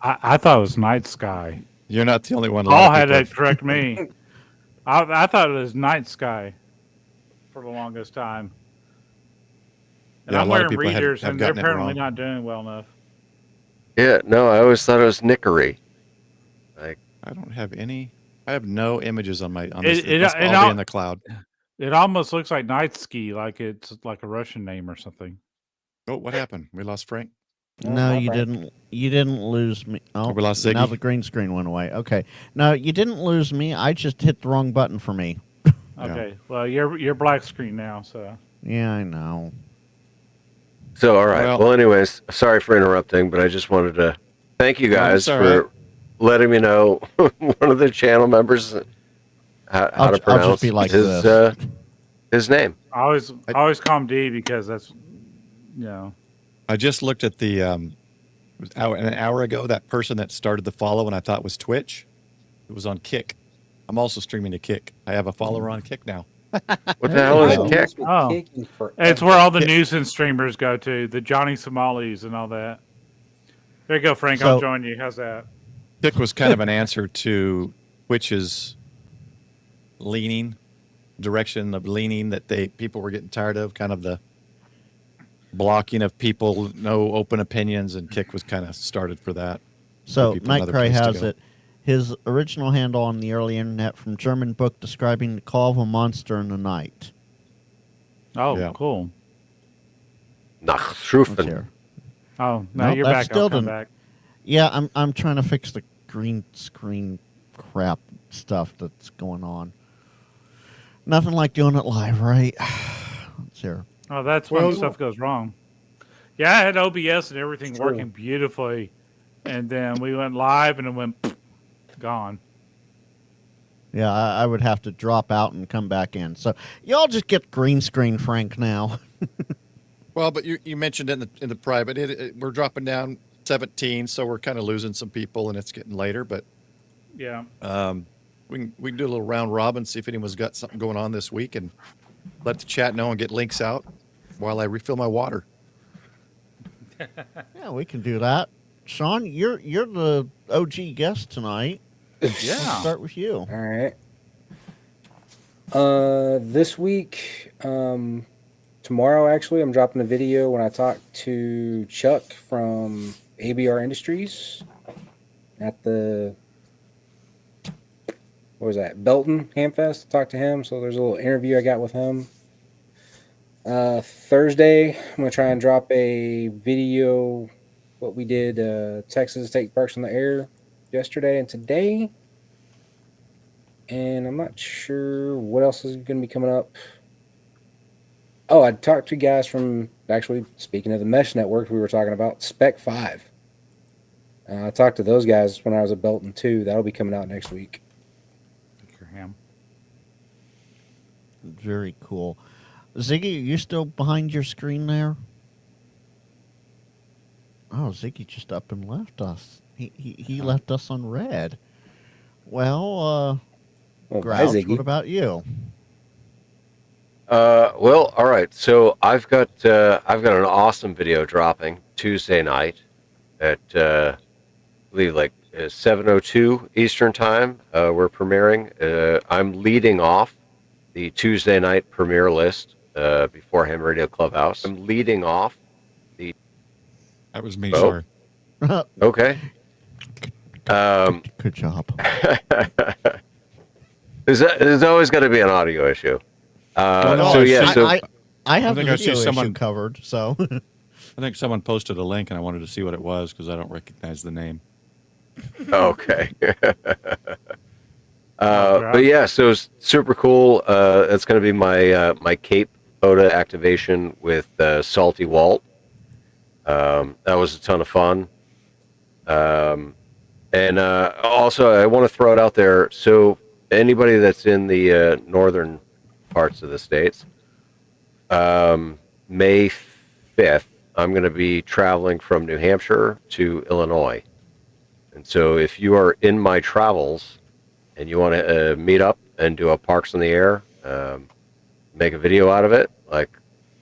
I thought it was Night Sky. You're not the only one. A Paul lot of had people to correct me. I thought it was night sky for the longest time. And Yeah, a I'm lot of wearing people readers, have and they're gotten it apparently wrong. not doing well enough. Yeah, no, I always thought it was Nickery. Like, I don't have any. I have no images on this. It- It must it all be all- in the cloud. It almost looks like Night Ski, like it's like a Russian name or something. Oh, what happened? We lost Frank. Oh, No, my you bad. didn't. You didn't lose me. Oh, We lost now Ziggy. the green screen went away. Okay, no, you didn't lose me. I just hit the wrong button for me. Okay, well you're black screen now, so Yeah, I know. so, all right. Well- Well, anyways, sorry for interrupting, but I just wanted to thank you guys it's all for right. letting me know one of the channel members how I'll to just pronounce be like his this. his name. I always call him D because that's I just looked at the it was an hour ago. That person that started the follow and I thought was Twitch. It was on Kick. I'm also streaming to Kick. I have a follower on Kick now. What the There hell you is go. Kick? Oh. Kicking forever. it's where all the Yeah. nuisance streamers go to, the Johnny Somalis and all that. There you go, Frank. I'll So- join you. How's that? Kick was kind of an answer to Twitch's direction of leaning that people were getting tired of, kind of the blocking of people, no open opinions, and Kick was kind of started for that. So people another Nightcry place to has go. it. His original handle on the early internet from German book describing the call of a monster in the night. Oh, Yeah. cool. Let's Nachschrufen. hear. Oh, no, Nope, you're that back. still I'll come didn't- back. Yeah, I'm trying to fix the green screen crap stuff that's going on. Nothing like doing it live, right? Let's hear. Oh, that's Well- when stuff goes wrong. Yeah, I had OBS and everything True. working beautifully, and then we went live and it went gone. Yeah, I would have to drop out and come back in. So y'all just get green screen Frank now. Well, but you mentioned it in the private. We're dropping down 17, so we're kind of losing some people, and it's getting later. But Yeah. we can do a little round robin, see if anyone's got something going on this week, and let the chat know and get links out while I refill my water. Yeah, we can do that. Sean, you're the OG guest tonight. Let's Yeah. start with you. All right. This week, tomorrow actually, I'm dropping a video when I talk to Chuck from ABR Industries at the what was that, Belton Hamfest. Talk to him. So there's a little interview I got with him. Thursday, I'm gonna try and drop a video what we did Texas State Parks in the Air yesterday and today. And I'm not sure what else is going to be coming up. Oh, I talked to guys from, actually, speaking of the mesh network we were talking about, Spec 5. I talked to those guys when I was at Belton too. That'll be coming out next week. Ham. Very cool. Ziggy, are you still behind your screen there? Oh, Ziggy just up and left us. He left us on red. Well, Well, bye, Grouch, Ziggy. what about you? Well, all right. So I've got an awesome video dropping Tuesday night at I believe like 7:02 Eastern time. We're premiering. I'm leading off the Tuesday night premiere list before Ham Radio Clubhouse. I'm leading off. That was me, Oh. sorry. Okay. Good job. There's always got to be an audio issue. no, So yeah, so I have the think I see video issue someone- covered, so I think someone posted a link, and I wanted to see what it was because I don't recognize the name. okay. But yeah, so it's super cool. It's going to be my my Cape photo activation with Salty Walt. That was a ton of fun. And also, I want to throw it out there. So anybody that's in the northern parts of the states, May 5th, I'm going to be traveling from New Hampshire to Illinois. And so if you are in my travels and you want to meet up and do a Parks in the Air, make a video out of it, like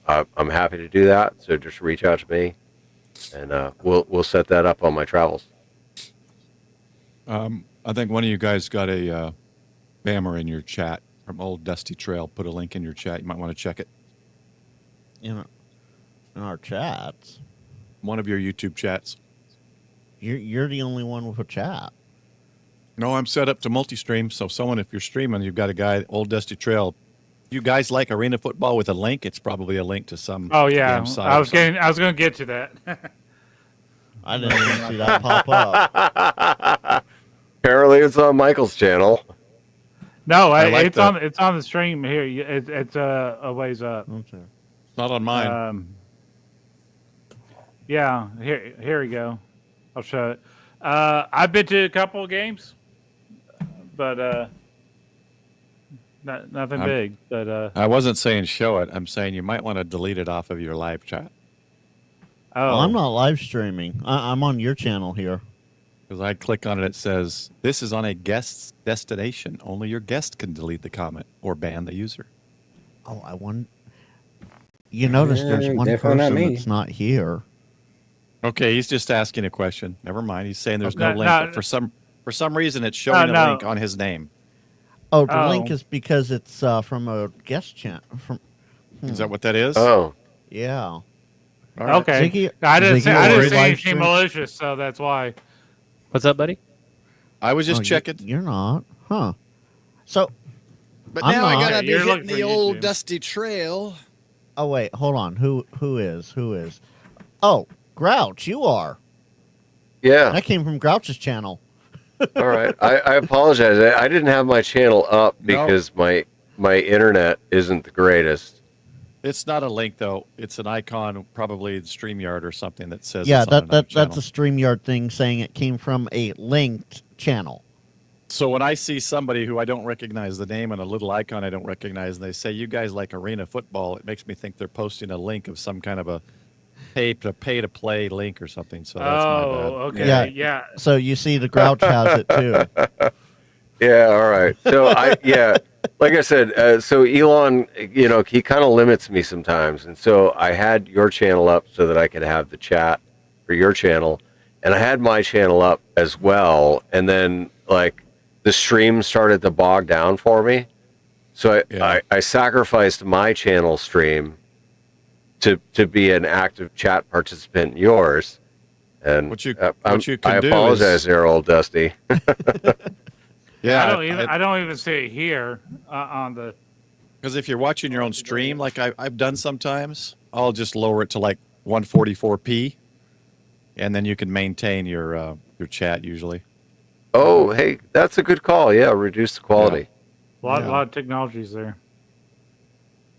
I'm happy to do that. So just reach out to me, and we'll set that up on my travels. I think one of you guys got a spammer in your chat from Old Dusty Trail. Put a link in your chat. You might want to check it. In our chats. One of your YouTube chats. You're the only one with a chat. No, I'm set up to multi-stream. So someone, if you're streaming, you've got a guy, Old Dusty Trail. You guys like arena football with a link? It's probably a link to some. Oh yeah, damn site I or was something. going to get to that. I didn't even see that pop up. Apparently, it's on Michael's channel. No, I like it's on the stream here. It's a ways up. Okay. Not on mine. Yeah, here we go. I'll show it. I've been to a couple of games, but nothing big. But I wasn't saying show it. I'm saying you might want to delete it off of your live chat. Well, I'm not live streaming. I'm on your channel here. Because I click on it, it says, this is on a guest's destination. Only your guest can delete the comment or ban the user. Oh, I won. You notice there's one definitely not person me. that's not here. Okay, he's just asking a question. Never mind. He's saying there's Okay. no link. No, but for some reason, it's showing a no. link on his name. Oh, the Oh. link is because it's from a guest chat. Is that what that is? Oh, Yeah. All right. okay. Ziggy- I didn't Ziggy, say are you live anything stream? malicious, so that's why. What's up, buddy? I was just Oh, checking. You're not, huh? So, But I'm now I not. gotta be You're hitting looking for the old YouTube. dusty trail. oh wait, hold on. Who is? Oh, Grouch, you are. yeah. That came from Grouch's channel. All right. I apologize. I didn't have my channel up No. because my internet isn't the greatest. It's not a link though. It's an icon, probably StreamYard or something that says. Yeah, it's on another that's a channel. StreamYard thing saying it came from a linked channel. So when I see somebody who I don't recognize the name and a little icon I don't recognize, and they say you guys like arena football, it makes me think they're posting a link of some kind of a pay to play link or something. So that's my bad. Okay. Yeah. Yeah. So you see, the Grouch has it too. Yeah. All right. So like I said, so Elon, he kind of limits me sometimes. And so I had your channel up so that I could have the chat for your channel. And I had my channel up as well. And then like the stream started to bog down for me. So I sacrificed my channel stream to be an active chat participant in yours. And What you I can do apologize is- there, old Dusty. Yeah, I don't even see it here on the. because if you're watching your own stream, like I've done sometimes, I'll just lower it to like 144p, and then you can maintain your chat usually. Oh, hey, that's a good call. Yeah, reduce the quality. A lot of technologies there.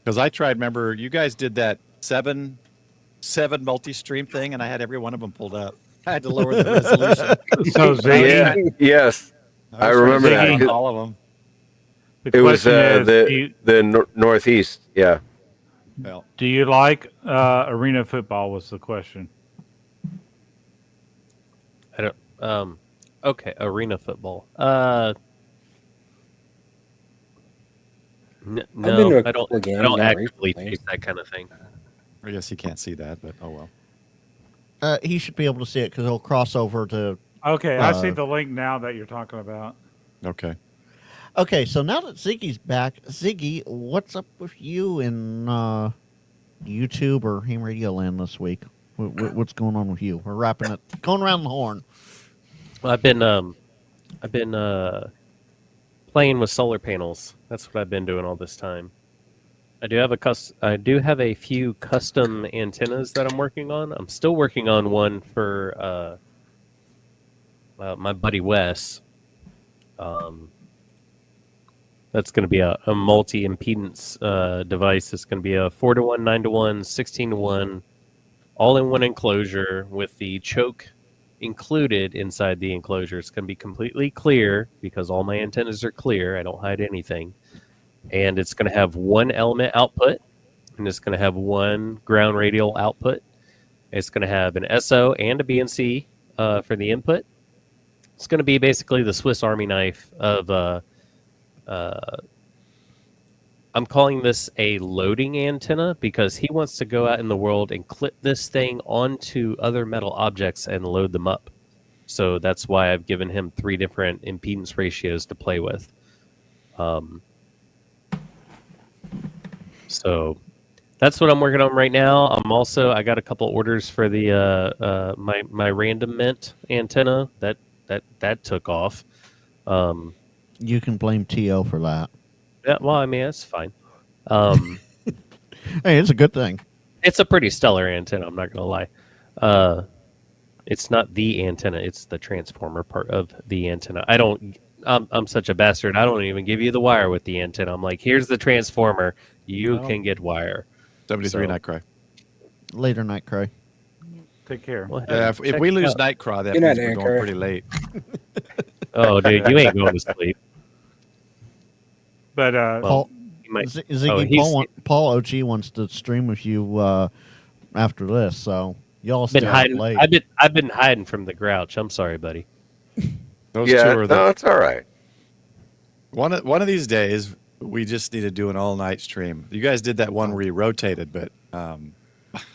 Because I tried, remember you guys did that seven multi-stream thing, and I had every one of them pulled up. I had to lower the resolution. So Ziggy, Yeah, yes. I was remember trying to that. get all of them. the It was question is, the Northeast. Yeah. Well, do you like arena football? Was the question. I don't. Okay, arena football. been to No, a I don't. couple of games, I don't not actively recently. chase that kind of thing. I guess you can't see that, but oh well. He should be able to see it because he'll cross over to. Okay, I see the link now that you're talking about. Okay. Okay, so now that Ziggy's back, Ziggy, what's up with you in YouTube or Ham Radio Land this week? What's going on with you? We're wrapping it, going around the horn. Well, I've been playing with solar panels. That's what I've been doing all this time. I do have a few custom antennas that I'm working on. I'm still working on one for my buddy Wes. That's going to be a multi-impedance device. It's going to be a 4-to-1, 9-to-1, 16-to-1, all-in-one enclosure with the choke included inside the enclosure. It's going to be completely clear because all my antennas are clear. I don't hide anything. And it's going to have one element output, and it's going to have one ground radial output. It's going to have an SO and a BNC for the input. It's going to be basically the Swiss Army knife of I'm calling this a loading antenna because he wants to go out in the world and clip this thing onto other metal objects and load them up. So that's why I've given him 3 different impedance ratios to play with. So that's what I'm working on right now. I got a couple orders for the my random mint antenna that took off. You can blame TO for that. Yeah, well, I mean that's fine. Hey, it's a good thing. It's a pretty stellar antenna. I'm not gonna lie. It's not the antenna; it's the transformer part of the antenna. I'm such a bastard. I don't even give you the wire with the antenna. I'm like, here's the transformer. You can get wire. 73 So- Night Cry. Later night cry. Take care. Well, Yeah, if check we it lose out. Night Cry, that Good means night, we're Anchor. going pretty late. Oh, dude, you ain't going to sleep. But Paul, You might- Ziggy, he's- Paul OG wants to stream with you after this, so y'all been stay up hiding. late. I've been hiding from the Grouch. I'm sorry, buddy. Those Yeah, two are no, it's all right. one of these days. We just need to do an all-night stream. You guys did that one where you rotated, but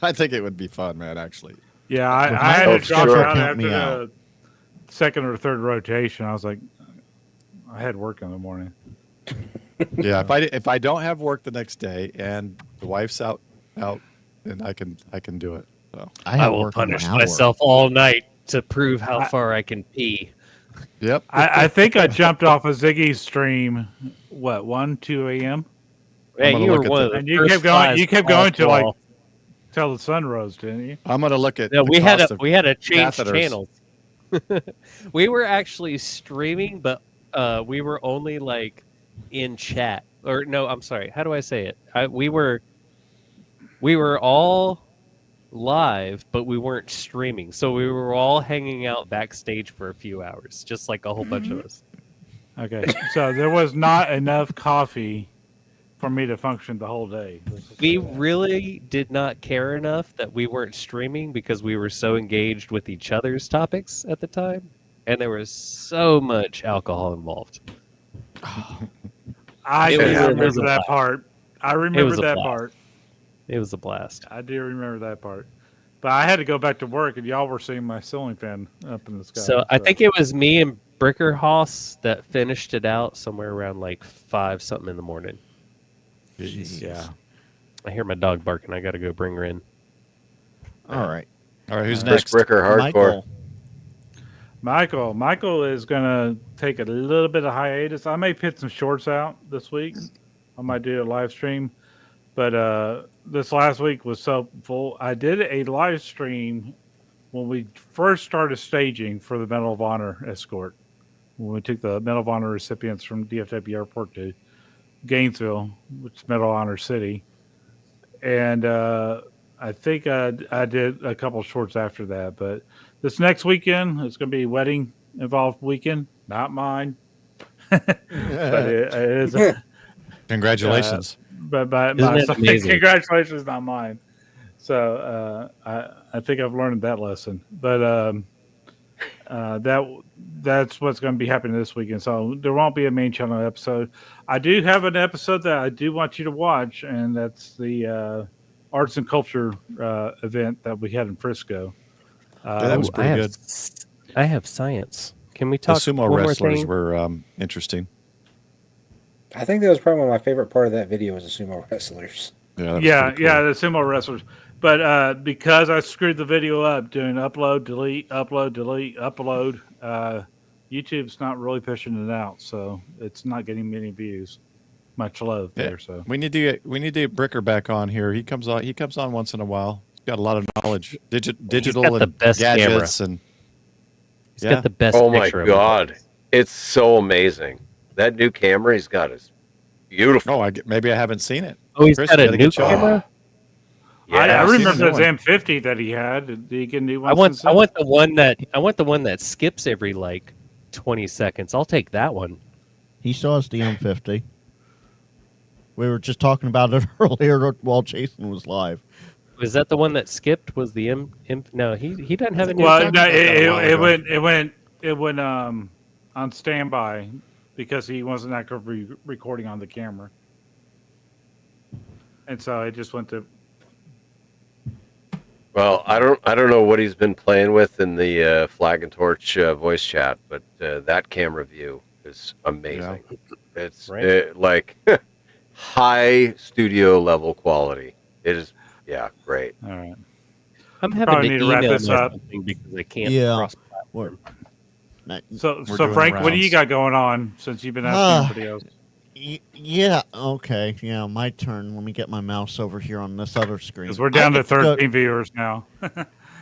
I think it would be fun, man. Actually, yeah, I With had my- to drop sure. out Count after me the out. second or third rotation. I was like, I had work in the morning. yeah. If I don't have work the next day and the wife's out, then I can do it. So I I have will work an punish hour. myself all night to prove how far I can pee. yep. I think I jumped off of Ziggy's stream. What 2 a.m. Hey, gonna you were look at one the- of the And you first kept going. flies You kept off going to like wall. till the sun rose, didn't you? I'm gonna look at. No, the we had cost a of we had to change catheters. channels. We were actually streaming, but we were only like in chat. Or no, I'm sorry. How do I say it? We were all live, but we weren't streaming. So we were all hanging out backstage for a few hours, just like a whole bunch of us. Okay, so there was not enough coffee for me to function the whole day. Let's just We say that. really did not care enough that we weren't streaming because we were so engaged with each other's topics at the time, and there was so much alcohol involved. I It do was- it remember was a that blast. part. I remember was a that blast. part. It was a blast. I do remember that part. But I had to go back to work, and y'all were seeing my ceiling fan up in the sky. So I think it was me and Brickerhouse that finished it out somewhere around like 5 something in the morning. yeah. I hear my dog barking. I got to go bring her in. All right. All right, who's Chris next? Bricker, hardcore. Michael is gonna take a little bit of hiatus. I may put some shorts out this week. I might do a live stream, but this last week was so full. I did a live stream when we first started staging for the Medal of Honor escort. When we took the Medal of Honor recipients from DFW Airport to Gainesville, which is Medal of Honor City, and I think I did a couple shorts after that. But this next weekend, it's going to be wedding involved weekend, not mine. But it is. Congratulations. But Isn't it amazing? congratulations, not mine. So I think I've learned that lesson. But that's what's going to be happening this weekend. So there won't be a main channel episode. I do have an episode that I do want you to watch, and that's the arts and culture event that we had in Frisco. Yeah, that was I pretty have, good. I have science. Can we The talk sumo one more wrestlers thing? were interesting. I think that was probably my favorite part of that video was the sumo wrestlers. Yeah, that was Yeah, pretty cool. yeah, the sumo wrestlers. But because I screwed the video up doing upload, delete, upload, YouTube's not really pushing it out, so it's not getting many views. Much love Yeah. there. So We need to get Bricker back on here. He comes on once in a while. He's got a lot of knowledge, digital got the and best gadgets, and He's Yeah. got the best Oh my picture of him. God. It's so amazing. That new camera he's got is beautiful. maybe I haven't seen it. Oh, he's Chris, got you a gotta new get you on. camera? I I've seen remember the the new one. M50 that he had. Did he get a new one? I want since then? the one that skips every like 20 seconds. I'll take that one. He still has the M50. We were just talking about it earlier while Jason was live. Was that the one that skipped? Was the M? No, he doesn't have a new. Well, camera. no, while it went on standby because he wasn't actively recording on the camera, and so it just went to. Well, I don't know what he's been playing with in the Flag and Torch voice chat, but that camera view is amazing. It's Right. like high studio level quality. It is, yeah, great. All right. I'm having Probably to need to wrap email this my up. something because I can't Yeah. cross We're- platform. So We're so doing Frank, what do you rounds. got going on since you've been asking everybody else? Yeah. Okay. Yeah. My turn. Let me get my mouse over here on this other screen. Because we're down I to get go- 13 viewers now.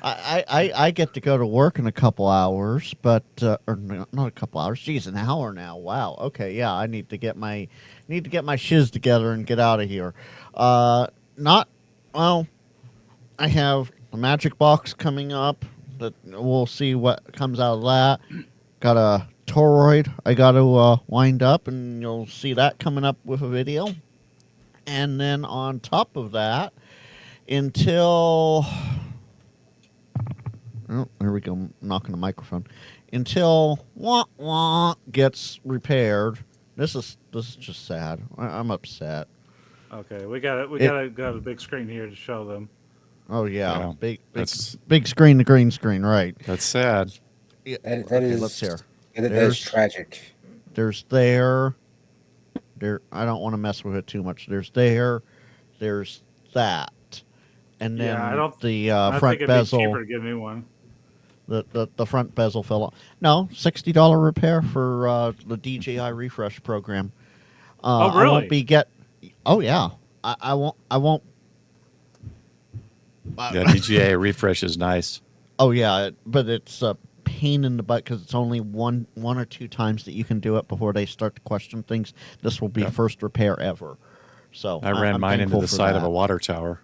I get to go to work in a couple hours, but or not a couple hours. Geez, an hour now. Wow. Okay. Yeah. I need to get my shiz together and get out of here. Not well. I have a magic box coming up. That we'll see what comes out of that. Got a toroid I got to wind up, and you'll see that coming up with a video. And then on top of that, until oh, there we go, I'm knocking the microphone. Until wah wah gets repaired. This is just sad. I'm upset. Okay, we got a big screen here to show them. Oh yeah, Yeah, that's- big screen, the green screen, right? That's sad. Yeah. That Okay, is- let's hear. That is There's- tragic. There's there. I don't want to mess with it too much. There's that, and then Yeah, I don't- the I front think it'd be bezel. cheaper to get a new one. The front bezel fell off. No, $60 repair for the DJI refresh program. Oh, I really? won't be Oh yeah, I won't. Yeah, DGA refresh is nice. Oh yeah, but it's a pain in the butt because it's only one or two times that you can do it before they start to question things. This will be Yep. first repair ever. So I ran I'm mine into thankful the for side of that. a water tower.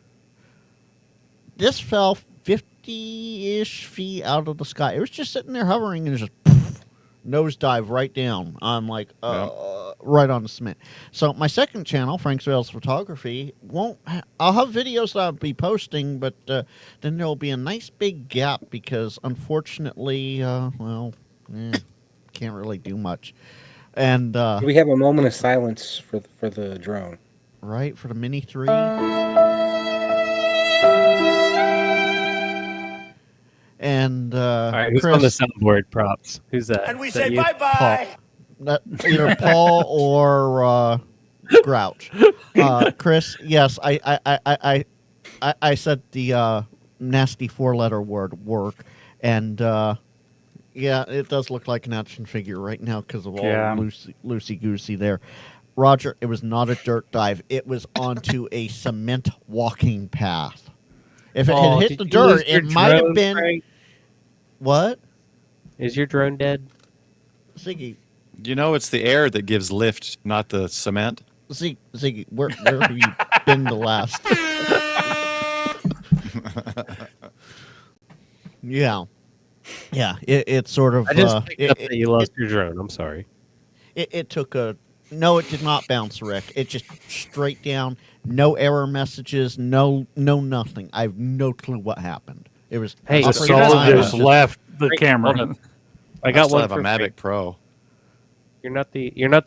This fell 50-ish feet out of the sky. It was just sitting there hovering and just poof, nosedive right down. I'm like, right on the cement. So my second channel, Frank's Rails Photography, I'll have videos that I'll be posting, but then there'll be a nice big gap because unfortunately, can't really do much. And Do we have a moment of silence for the drone? right for the Mini 3. And All right, who's Chris, on the soundboard props? Who's that? And we Is that say you? bye-bye. that, either Paul or Grouch. Chris, yes, I said the nasty 4-letter word work, and yeah, it does look like an action figure right now because of all Yeah. loosey goosey there. Roger, it was not a dirt dive; it was onto a cement walking path. If it Oh, had did hit the you dirt, lose your it might have drone, been Frank? what? Is your drone dead? Ziggy, You know, it's the air that gives lift, not the cement. Ziggy, where have you been the last? Yeah, it sort of. I just picked up it, that you lost your drone. I'm sorry. it took a. No, it did not bounce, Rick. It just straight down. No error messages. No nothing. I have no clue what happened. It was. Hey, The so straight you're soul not- down. just left the Frank, camera. hold on. I I got still one have a for Mavic Frank. Pro. You're not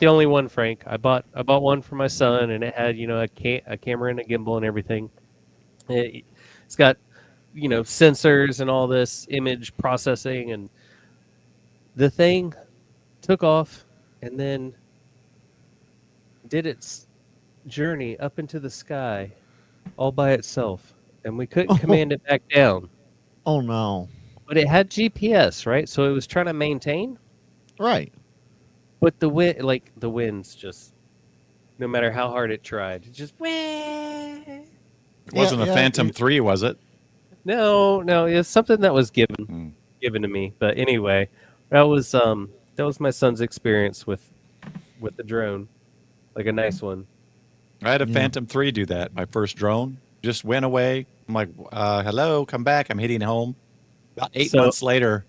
the only one, Frank. I bought one for my son, and it had a camera and a gimbal and everything. It's got sensors and all this image processing, and the thing took off and then did its journey up into the sky all by itself, and we couldn't command it back down. Oh no! But it had GPS, right? So it was trying to maintain. Right. But the winds just, no matter how hard it tried, it just It wasn't a yeah, Phantom 3, was it? no, it's something that was given Hmm. to me. But anyway, that was my son's experience with the drone, like a nice one. I had a Yeah. Phantom 3 do that. My first drone just went away. I'm like, hello, come back. I'm heading home. About 8 So- months later,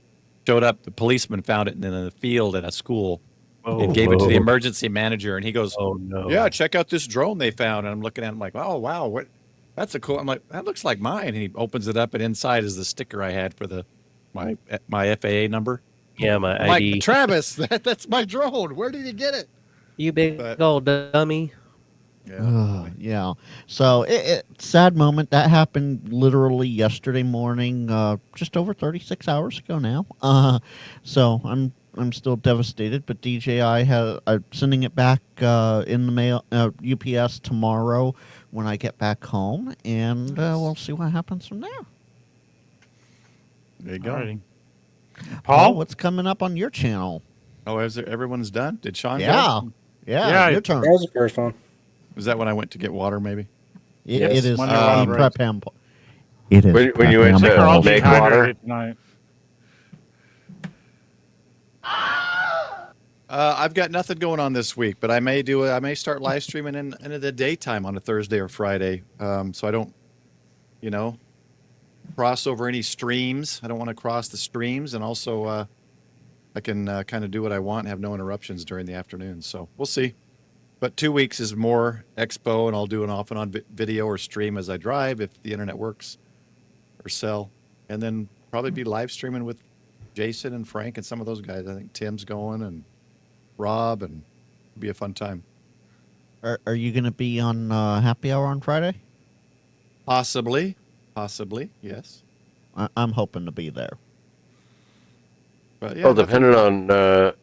showed up. The policeman found it in the field at a school Oh, and gave it to the emergency manager. And he goes, Oh no! yeah, check out this drone they found. And I'm looking at it, I'm like, oh, wow, what? That's a cool. I'm like, that looks like mine. And he opens it up, and inside is the sticker I had for my FAA number. Yeah, my I'm ID. like, Travis, that's my drone. Where did you get it? You big but- old dummy. Yeah. So sad moment that happened literally yesterday morning, just over 36 hours ago now. So I'm still devastated. But DJI I'm sending it back in the mail, UPS tomorrow when I get back home, and we'll see what happens from there. There you go. Alrighty. Paul, Paul, what's coming up on your channel? Oh, everyone's done? Did Sean go? Yeah, Yeah, your turn. That was the first one. Was that when I went to get water, maybe? It is When the you're on break. PrephamPaul. It is When you went PrephamPaul. We're all to make dehydrated water. tonight. I've got nothing going on this week, but I may start live streaming in the daytime on a Thursday or Friday, so I don't, cross over any streams. I don't want to cross the streams, and also I can kind of do what I want and have no interruptions during the afternoon. So we'll see. But 2 weeks is more expo, and I'll do an off and on video or stream as I drive if the internet works or sell, and then probably be live streaming with Jason and Frank and some of those guys. I think Tim's going and Rob, and it'll be a fun time. Are you going to be on Happy Hour on Friday? Possibly, yes. I'm hoping to be there. But yeah, Well, depending on the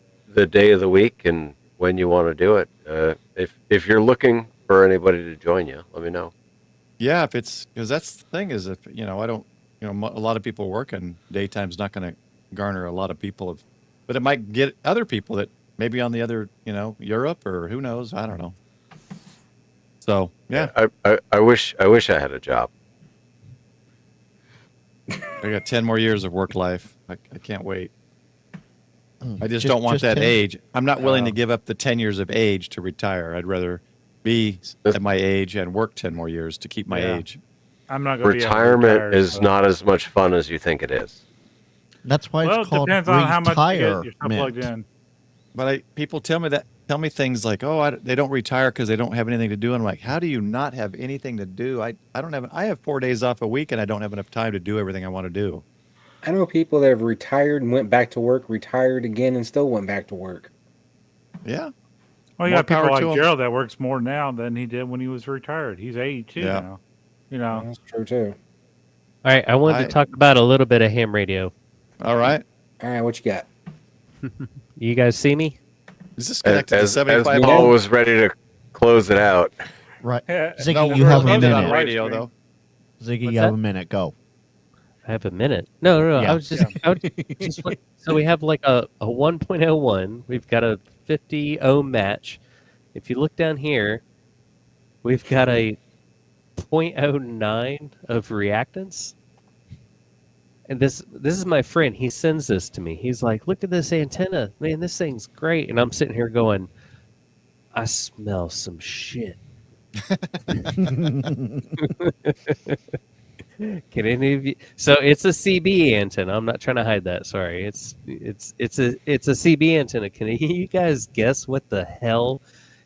day of the week and when you want to do it. If you're looking for anybody to join you, let me know. yeah, if it's because that's the thing is if I don't a lot of people work and daytime's not going to garner a lot of people but it might get other people that maybe on the other Europe or who knows, I don't know. So yeah, I wish I had a job. I got 10 more years of work life. I can't wait. I just Just- don't want just that 10? age. I'm not willing to give up the 10 years of age to retire. I'd rather be at my age and work 10 more years to keep my Yeah. age. I'm not going to be able to Retirement retire, is so- not as much fun as you think it is. That's why Well, it's it called depends on how much you get yourself plugged retirement. in. But people tell me things like, "Oh, they don't retire because they don't have anything to do." And I'm like, "How do you not have anything to do?" I have 4 days off a week, and I don't have enough time to do everything I want to do. I know people that have retired and went back to work, retired again, and still went back to work. Yeah, Well, you More got people power like to 'em. Gerald that works more now than he did when he was retired. He's 82 Yeah. now. You know, That's true too. All right, I wanted to talk about a little bit of ham radio. all right. All right, what you got? You guys see me? Is this connected to As 75 Paul volt? was ready to close it out. Right. Yeah. Ziggy, No, you we're have a connected on minute. radio though. Ziggy, What's you have that? a minute. Go. I have a minute. No. Yeah. I was just, so we have like a 1.01. We've got a 50 ohm match. If you look down here, we've got a 0.09 of reactance. And this is my friend. He sends this to me. He's like, "Look at this antenna, man. This thing's great." And I'm sitting here going, "I smell some shit." Can any of you? So it's a CB antenna. I'm not trying to hide that. Sorry. It's a CB antenna. Can you guys guess what the hell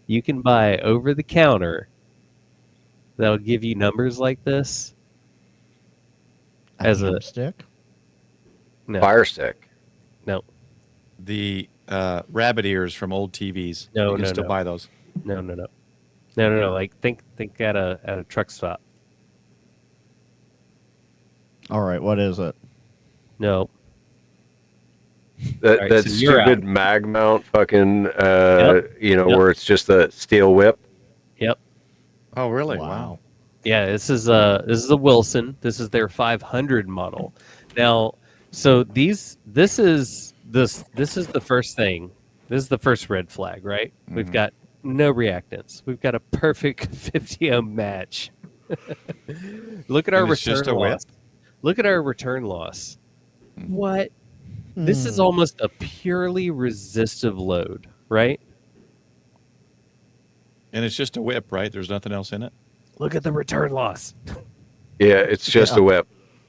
you can buy over the counter that'll give you numbers like this? As a- ham stick. No, Fire stick. no, The rabbit ears from old TVs. No, you can no, still no. buy those. no. Like think at a truck stop. All right. What is it? No. That All right, that so you're stupid mag mount fucking Yep. where it's just a steel whip. Yep. Oh, really? Wow. Yeah, this is a Wilson. This is their 500 model. Now, so this is the first thing. This is the first red flag, right? We've Mhm. got no reactance. We've got a perfect 50 ohm match. Look at our And it's just return a whip? loss. Look at our return loss. What? This is Hmm. almost a purely resistive load, right? And it's just a whip, right? There's nothing else in it. Look at the return loss. Yeah, it's just a whip.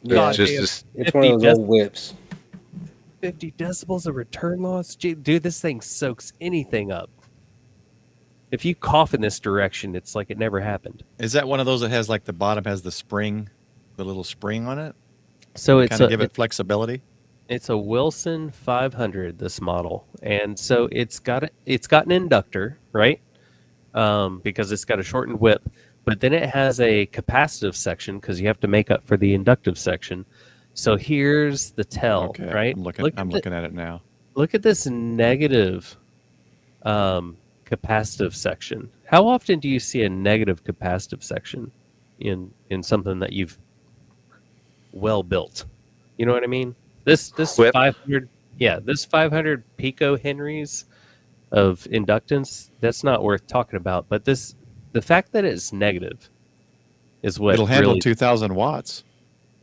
God It's just damn. this. It's one of 50 those old whips. 50 decibels of return loss? Dude, this thing soaks anything up. If you cough in this direction, it's like it never happened. Is that one of those that has like the bottom has the spring, the little spring on it? So it's Kind of give it flexibility. it's a Wilson 500, this model, and so it's got an inductor, right? because it's got a shortened whip, but then it has a capacitive section because you have to make up for the inductive section. So here's the tell, Okay, right? I'm looking at it now. Look at this negative capacitive section. How often do you see a negative capacitive section in something that you've well built? You know what I mean? This Whip. 500, this 500 picohenries of inductance, that's not worth talking about. But the fact that it's negative is what It'll handle really, 2,000 watts.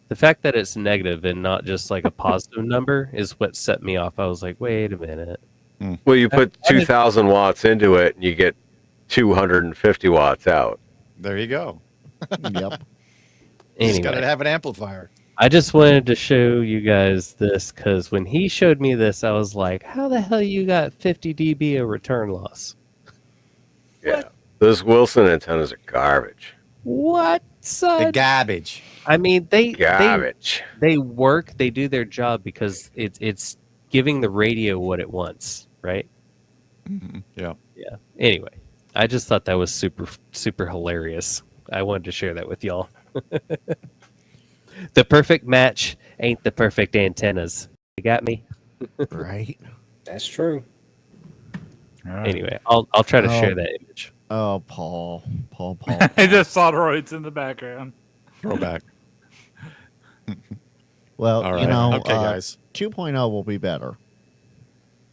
the fact that it's negative and not just like a positive number is what set me off. I was like, wait a minute. Well, you put 2,000 watts into it, and you get 250 watts out. There you go. Yep. Just got Anyway, to have an amplifier. I just wanted to show you guys this because when he showed me this, I was like, how the hell you got 50 dB of return loss? Yeah. Those Wilson antennas are garbage. What, son? The garbage. I mean, they Garbage. they work, they do their job because it's giving the radio what it wants, right? Yeah. Yeah. Anyway, I just thought that was super hilarious. I wanted to share that with y'all. The perfect match ain't the perfect antennas. You got me? Right. That's true. All right. Anyway, I'll try to Oh. share that image. Oh, Paul. Just solderoids in the background. Throwback. Well, All right. you know, Okay, guys. 2.0 will be better.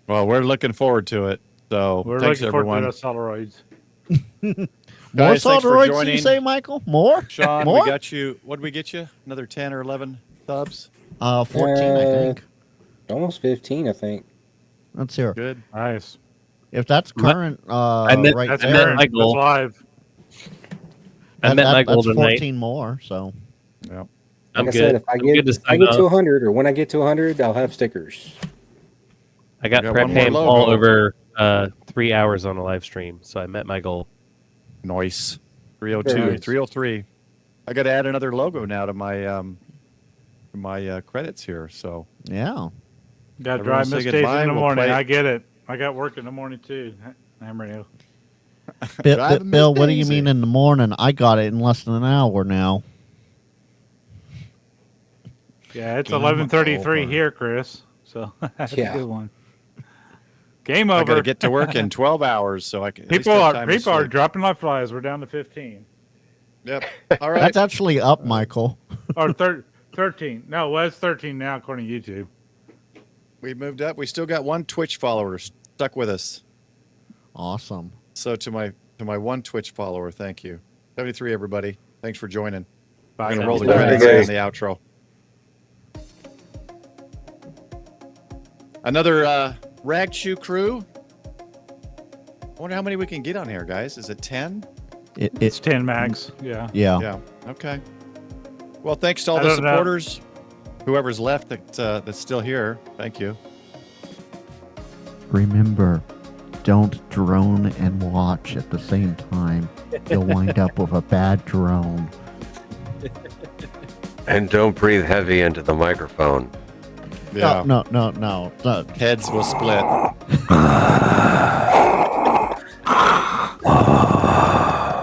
Well, we're looking forward to it. So We're thanks, looking forward everyone. to those solderoids. More Guys, thanks for solderoids, do joining. you say, Michael? More? Sean, More? we got you. What did we get you? Another 10 or 11 subs? 14, I think. Almost 15, I think. Let's hear. Good. Nice. If that's current, meant- right That's I there, meant my current. goal. That's live. I met my goal that's tonight. 14 more, so. Yeah. I'm Like I good. said, if I I'm good get, to if I sign get to off. 100, or when I get to 100, I'll have stickers. I got We got one more PrephamPaul logo. over 3 hours on a live stream, so I met my goal. Nice. 302, Very nice. 303. I got to add another logo now to my credits here. So Yeah. Got to Everyone drive say Miss Daisy goodbye. in the We'll morning. play- I get it. I got work in the morning too. Ham radio. Driving Miss Bill, what do you Daisy. mean in the morning? I got it in less than an hour now. Yeah, it's Game 11:33 over. here, Chris. So that's Yeah. a good one. Game I got over. to get to work in 12 hours. So I can. at least people have are time to people are sleep. dropping like flies. We're down to 15 Yep. All right. That's actually up, Michael. or 13. No, well, it's 13 now according to YouTube. We moved up. We still got one Twitch follower stuck with us. Awesome. So to my one Twitch follower, thank you. 73, everybody. Thanks for joining. Bye. I'm going to roll the Bye, credits guys. and the outro. Another Ragchew crew. I wonder how many we can get on here, guys. Is it 10? It's 10 max. Yeah. Yeah. Yeah. Okay. Well, thanks to all I the don't know. supporters. Whoever's left that's still here, thank you. Remember, don't drone and watch at the same time. You'll wind up with a bad drone. And don't breathe heavy into the microphone. Yeah. No. Heads will split.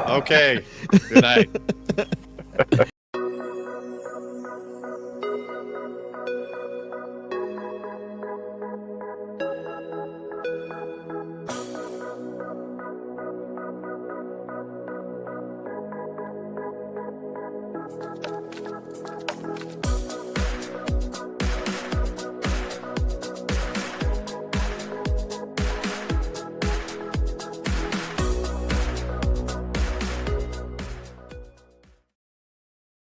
Okay. Good night.